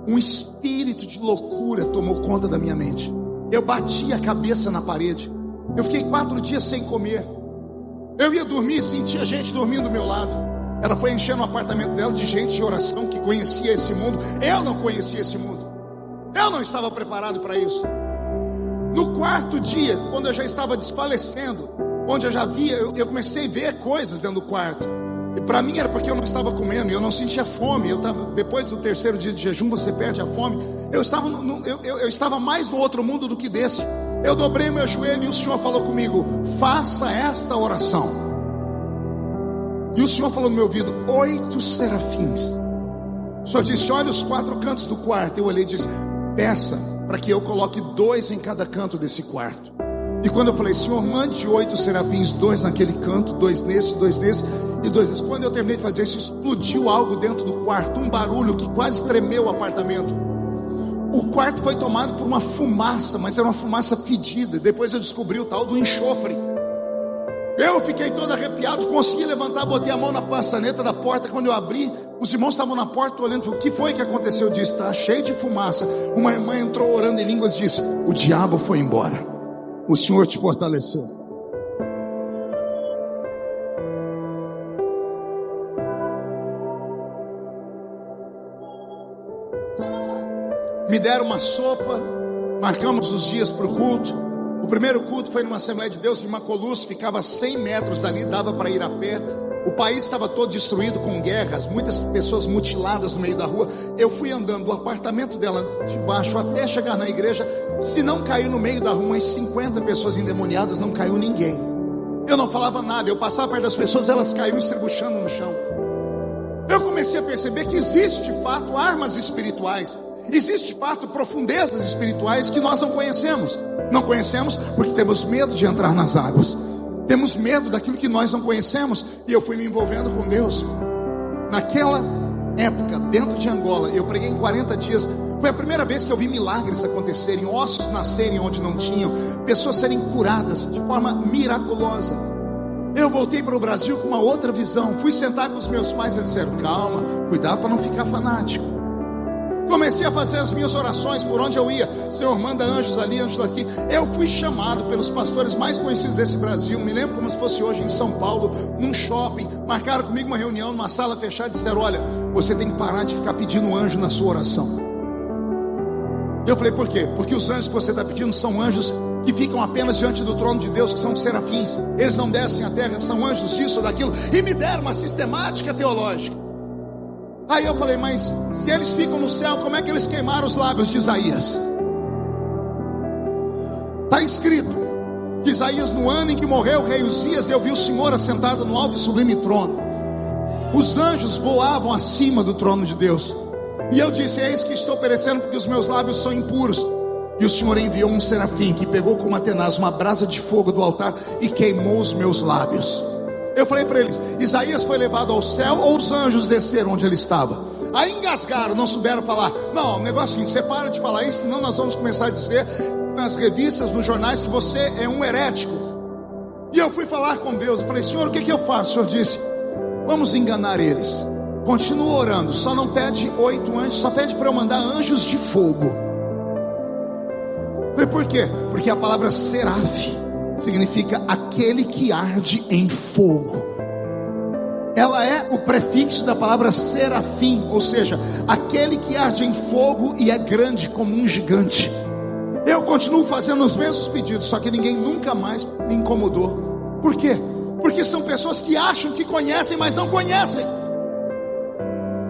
Um espírito de loucura tomou conta da minha mente. Eu bati a cabeça na parede. Eu fiquei 4 dias sem comer. Eu ia dormir e sentia gente dormindo do meu lado. Ela foi enchendo o apartamento dela de gente de oração que conhecia esse mundo. Eu não conhecia esse mundo. Eu não estava preparado para isso. No 4º dia, quando eu já estava desfalecendo, onde eu já via, eu comecei a ver coisas dentro do quarto. E para mim era porque eu não estava comendo e eu não sentia fome. Depois do 3º dia de jejum você perde a fome. Eu estava mais no outro mundo do que desse. Eu dobrei meu joelho e o Senhor falou comigo: faça esta oração. E o Senhor falou no meu ouvido: 8 serafins. O Senhor disse: olha os 4 cantos do quarto. Eu olhei e disse: peça para que eu coloque 2 em cada canto desse quarto. E quando eu falei: Senhor, mande 8 serafins, 2 naquele canto, 2 nesse, 2 nesse e 2 nesse. Quando eu terminei de fazer isso, explodiu algo dentro do quarto, um barulho que quase tremeu o apartamento. O quarto foi tomado por uma fumaça, mas era uma fumaça fedida. Depois eu descobri o tal do enxofre. Eu fiquei todo arrepiado, consegui levantar, botei a mão na maçaneta da porta. Quando eu abri, os irmãos estavam na porta olhando. O que foi que aconteceu? Eu disse: está cheio de fumaça. Uma irmã entrou orando em línguas e disse: o diabo foi embora. O Senhor te fortaleceu. Me deram uma sopa, marcamos os dias para o culto. O primeiro culto foi numa Assembleia de Deus em Macoluce, ficava a 100 metros dali, dava para ir a pé. O país estava todo destruído com guerras, muitas pessoas mutiladas no meio da rua. Eu fui andando do apartamento dela de baixo até chegar na igreja. Se não caiu no meio da rua umas 50 pessoas endemoniadas, não caiu ninguém. Eu não falava nada, eu passava perto das pessoas, elas caíam estribuchando no chão. Eu comecei a perceber que existe de fato armas espirituais. Existe de fato profundezas espirituais que nós não conhecemos. Não conhecemos porque temos medo de entrar nas águas. Temos medo daquilo que nós não conhecemos. E eu fui me envolvendo com Deus. Naquela época, dentro de Angola, eu preguei em 40 dias. Foi a primeira vez que eu vi milagres acontecerem, ossos nascerem onde não tinham, pessoas serem curadas de forma miraculosa. Eu voltei para o Brasil com uma outra visão. Fui sentar com os meus pais, eles disseram: calma, cuidado para não ficar fanático. Comecei a fazer as minhas orações por onde eu ia. Senhor, manda anjos ali, anjos aqui. Eu fui chamado pelos pastores mais conhecidos desse Brasil. Me lembro como se fosse hoje, em São Paulo, num shopping. Marcaram comigo uma reunião numa sala fechada e disseram: olha, você tem que parar de ficar pedindo anjo na sua oração. Eu falei: por quê? Porque os anjos que você está pedindo são anjos que ficam apenas diante do trono de Deus, que são serafins. Eles não descem à terra, são anjos disso ou daquilo. E me deram uma sistemática teológica. Aí eu falei: mas se eles ficam no céu, como é que eles queimaram os lábios de Isaías? Está escrito que Isaías, no ano em que morreu o rei Uzias, eu vi o Senhor assentado no alto e sublime trono. Os anjos voavam acima do trono de Deus. E eu disse: eis que estou perecendo porque os meus lábios são impuros. E o Senhor enviou um serafim que pegou com uma tenaz uma brasa de fogo do altar e queimou os meus lábios. Eu falei para eles: Isaías foi levado ao céu ou os anjos desceram onde ele estava? Aí engasgaram, não souberam falar. Não, o negócio é assim, você para de falar isso, senão nós vamos começar a dizer nas revistas, nos jornais, que você é um herético. E eu fui falar com Deus, eu falei: Senhor, o que eu faço? O Senhor disse: vamos enganar eles. Continua orando, só não pede 8 anjos, só pede para eu mandar anjos de fogo. E por quê? Porque a palavra seraf significa aquele que arde em fogo. Ela é o prefixo da palavra serafim, ou seja, aquele que arde em fogo e é grande como um gigante. Eu continuo fazendo os mesmos pedidos, só que ninguém nunca mais me incomodou. Por quê? Porque são pessoas que acham que conhecem, mas não conhecem.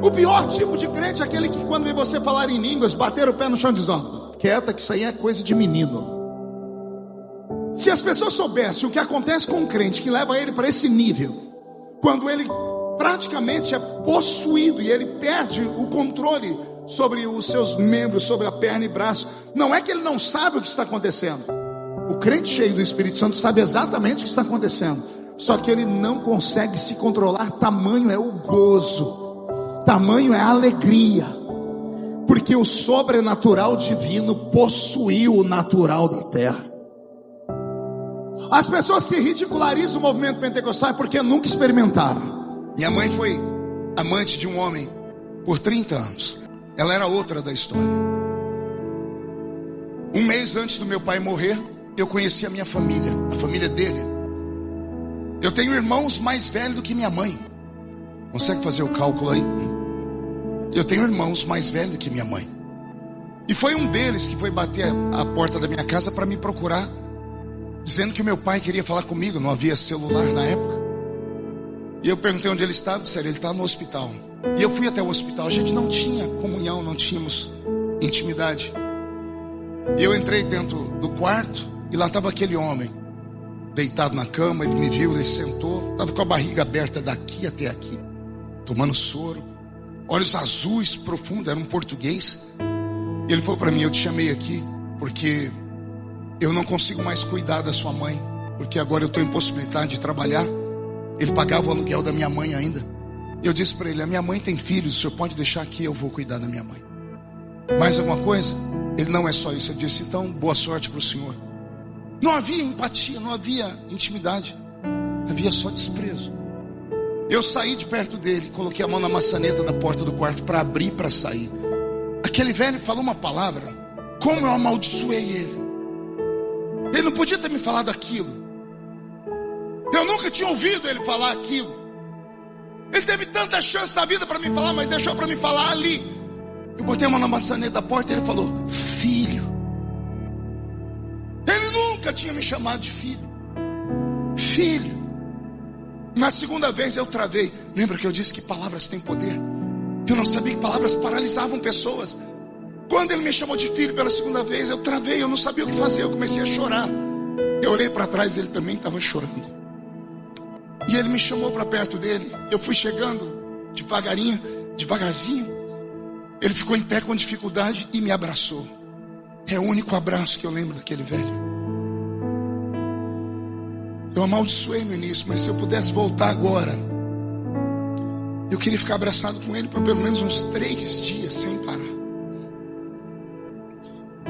O pior tipo de crente é aquele que, quando vê você falar em línguas, bater o pé no chão e diz: ó, quieta, que isso aí é coisa de menino. Se as pessoas soubessem o que acontece com um crente que leva ele para esse nível, quando ele praticamente é possuído e ele perde o controle sobre os seus membros, sobre a perna e braço, não é que ele não sabe o que está acontecendo. O crente cheio do Espírito Santo sabe exatamente o que está acontecendo, só que ele não consegue se controlar. Tamanho é o gozo, tamanho é a alegria, porque o sobrenatural divino possuiu o natural da terra. As pessoas que ridicularizam o movimento pentecostal é porque nunca experimentaram. Minha mãe foi amante de um homem por 30 anos. Ela era outra da história. Um mês antes do meu pai morrer, eu conheci a minha família, a família dele. Eu tenho irmãos mais velhos do que minha mãe. Consegue fazer o cálculo aí? Eu tenho irmãos mais velhos do que minha mãe. E foi um deles que foi bater a porta da minha casa para me procurar, dizendo que o meu pai queria falar comigo. Não havia celular na época. E eu perguntei onde ele estava. Disseram: ele está no hospital. E eu fui até o hospital. A gente não tinha comunhão, não tínhamos intimidade. E eu entrei dentro do quarto e lá estava aquele homem deitado na cama. Ele me viu, ele sentou, estava com a barriga aberta daqui até aqui, tomando soro, olhos azuis profundos, era um português. E ele falou para mim: eu te chamei aqui porque eu não consigo mais cuidar da sua mãe, porque agora eu estou impossibilitado de trabalhar. Ele pagava o aluguel da minha mãe ainda. Eu disse para ele: a minha mãe tem filhos, o senhor pode deixar aqui, eu vou cuidar da minha mãe. Mais alguma coisa? Ele: não é só isso. Eu disse: então, boa sorte para o senhor. Não havia empatia, não havia intimidade, havia só desprezo. Eu saí de perto dele, coloquei a mão na maçaneta da porta do quarto para abrir, para sair. Aquele velho falou uma palavra, como eu amaldiçoei ele. Ele não podia ter me falado aquilo. Eu nunca tinha ouvido ele falar aquilo. Ele teve tanta chance na vida para me falar, mas deixou para me falar ali. Eu botei a mão na maçaneta da porta e ele falou: filho. Ele nunca tinha me chamado de filho. Filho. Na segunda vez eu travei. Lembra que eu disse que palavras têm poder? Eu não sabia que palavras paralisavam pessoas. Quando ele me chamou de filho pela segunda vez, eu travei, eu não sabia o que fazer, eu comecei a chorar. Eu olhei para trás, ele também estava chorando. E ele me chamou para perto dele. Eu fui chegando devagarinho, devagarzinho. Ele ficou em pé com dificuldade e me abraçou. É o único abraço que eu lembro daquele velho. Eu amaldiçoei no início, mas se eu pudesse voltar agora, eu queria ficar abraçado com ele por pelo menos uns 3 dias sem parar.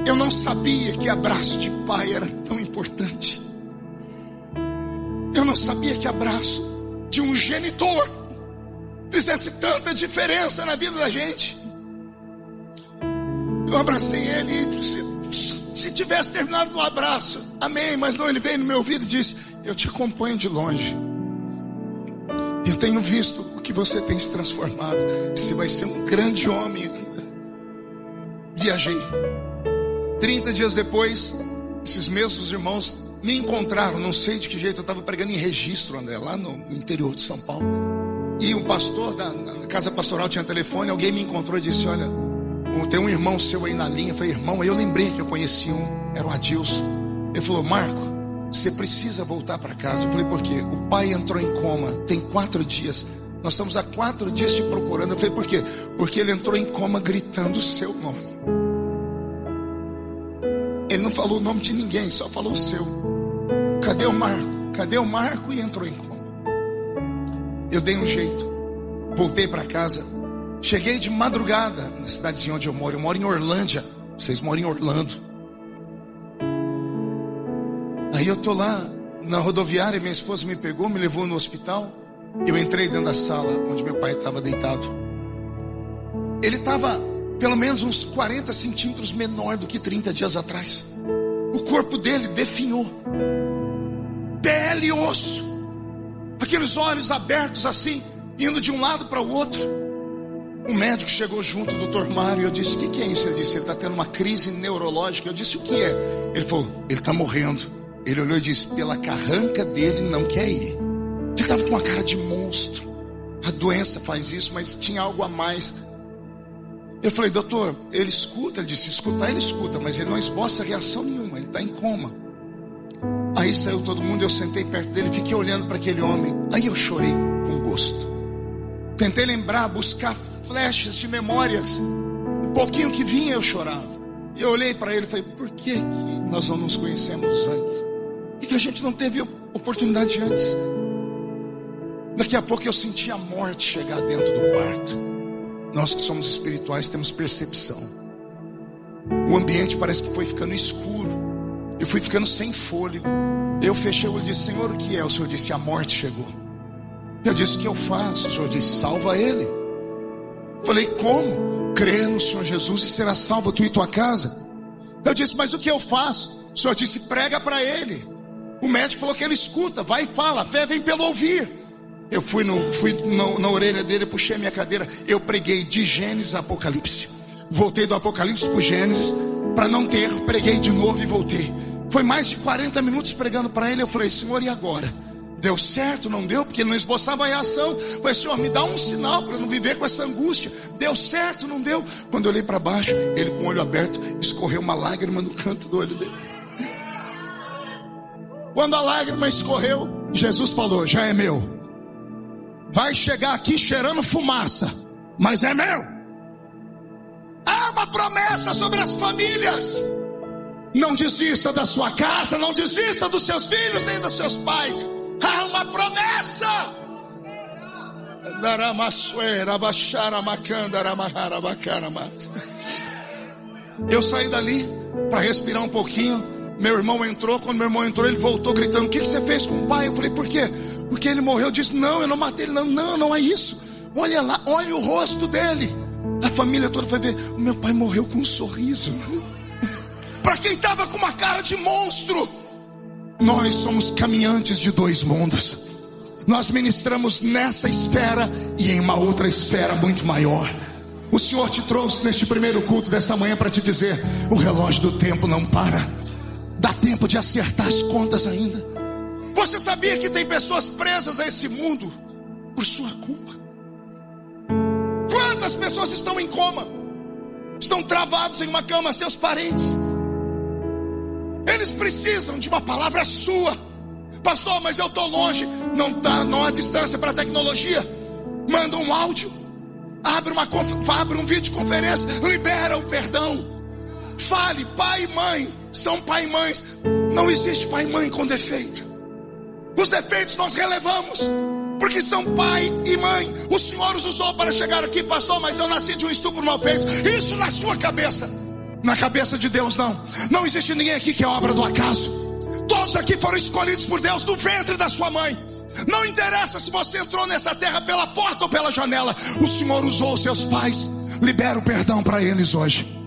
Eu não sabia que abraço de pai era tão importante. Eu não sabia que abraço de um genitor fizesse tanta diferença na vida da gente. Eu abracei ele e se tivesse terminado no abraço, amém, mas não, ele veio no meu ouvido e disse: eu te acompanho de longe. Eu tenho visto o que você tem se transformado. Você vai ser um grande homem ainda. Viajei. 30 dias depois, esses mesmos irmãos me encontraram. Não sei de que jeito, eu estava pregando em Registro, André, lá no interior de São Paulo. E um pastor da casa pastoral tinha telefone. Alguém me encontrou e disse: olha, tem um irmão seu aí na linha. Eu falei: irmão? Aí eu lembrei que eu conheci era o Adilson. Ele falou: Marco, você precisa voltar para casa. Eu falei: por quê? O pai entrou em coma, tem 4 dias. Nós estamos há 4 dias te procurando. Eu falei: por quê? Porque ele entrou em coma gritando o seu nome. Ele não falou o nome de ninguém, só falou o seu. Cadê o Marco? Cadê o Marco? E entrou em coma. Eu dei um jeito, voltei para casa. Cheguei de madrugada na cidadezinha onde eu moro. Eu moro em Orlândia. Vocês moram em Orlando. Aí eu tô lá na rodoviária, minha esposa me pegou, me levou no hospital. Eu entrei dentro da sala onde meu pai estava deitado. Ele estava pelo menos uns 40 centímetros menor do que 30 dias atrás. O corpo dele definhou, pele e osso, aqueles olhos abertos assim, indo de um lado para o outro. O médico chegou junto, o Dr. Mário. Eu disse: o que é isso? Ele disse: ele está tendo uma crise neurológica. Eu disse: o que é? Ele falou: ele está morrendo. Ele olhou e disse: pela carranca dele não quer ir. Ele estava com uma cara de monstro. A doença faz isso, mas tinha algo a mais. Eu falei: doutor, ele escuta? Ele disse: escutar ele escuta, mas ele não esboça reação nenhuma, ele está em coma. Aí saiu todo mundo, eu sentei perto dele, fiquei olhando para aquele homem. Aí eu chorei com gosto. Tentei lembrar, buscar flechas de memórias. Um pouquinho que vinha eu chorava. E eu olhei para ele e falei: por que nós não nos conhecemos antes? Por que a gente não teve oportunidade antes? Daqui a pouco eu senti a morte chegar dentro do quarto. Nós que somos espirituais temos percepção. O ambiente parece que foi ficando escuro. Eu fui ficando sem fôlego. Eu fechei o olho e disse: Senhor, o que é? O Senhor disse: a morte chegou. Eu disse: o que eu faço? O Senhor disse: salva ele. Falei: como? Crê no Senhor Jesus e será salvo tu e tua casa. Eu disse: mas o que eu faço? O Senhor disse: prega para ele. O médico falou que ele escuta, vai e fala, a fé vem pelo ouvir. Eu fui na orelha dele, puxei a minha cadeira. Eu preguei de Gênesis a Apocalipse. Voltei do Apocalipse para o Gênesis. Para não ter, preguei de novo e voltei. Foi mais de 40 minutos pregando para ele. Eu falei: Senhor, e agora? Deu certo? Não deu? Porque ele não esboçava a reação. Eu falei: Senhor, me dá um sinal para eu não viver com essa angústia. Deu certo? Não deu? Quando eu olhei para baixo, ele com o olho aberto, escorreu uma lágrima no canto do olho dele. Quando a lágrima escorreu, Jesus falou: já é meu. Vai chegar aqui cheirando fumaça, mas é meu. Há uma promessa sobre as famílias. Não desista da sua casa, não desista dos seus filhos, nem dos seus pais. Há uma promessa. Eu saí dali para respirar um pouquinho. Meu irmão entrou. Quando meu irmão entrou, ele voltou gritando: o que você fez com o pai? Eu falei: por quê? Porque ele morreu. Eu disse: não, eu não matei ele. Não é isso. Olha lá, olha o rosto dele. A família toda foi ver: o meu pai morreu com um sorriso. Para quem estava com uma cara de monstro. Nós somos caminhantes de 2 mundos. Nós ministramos nessa esfera e em uma outra esfera muito maior. O Senhor te trouxe neste primeiro culto desta manhã para te dizer: o relógio do tempo não para. Dá tempo de acertar as contas ainda. Você sabia que tem pessoas presas a esse mundo por sua culpa? Quantas pessoas estão em coma? Estão travados em uma cama, seus parentes. Eles precisam de uma palavra sua. Pastor, mas eu estou longe. Não há distância para a tecnologia. Manda um áudio, abre um vídeo conferência, libera o perdão. Fale: pai e mãe são pai e mães. Não existe pai e mãe com defeito. Os defeitos nós relevamos, porque são pai e mãe. O Senhor os usou para chegar aqui, pastor, mas eu nasci de um estupro mal feito. Isso na sua cabeça. Na cabeça de Deus não. Não existe ninguém aqui que é obra do acaso. Todos aqui foram escolhidos por Deus no ventre da sua mãe. Não interessa se você entrou nessa terra pela porta ou pela janela. O Senhor usou os seus pais. Libera o perdão para eles hoje.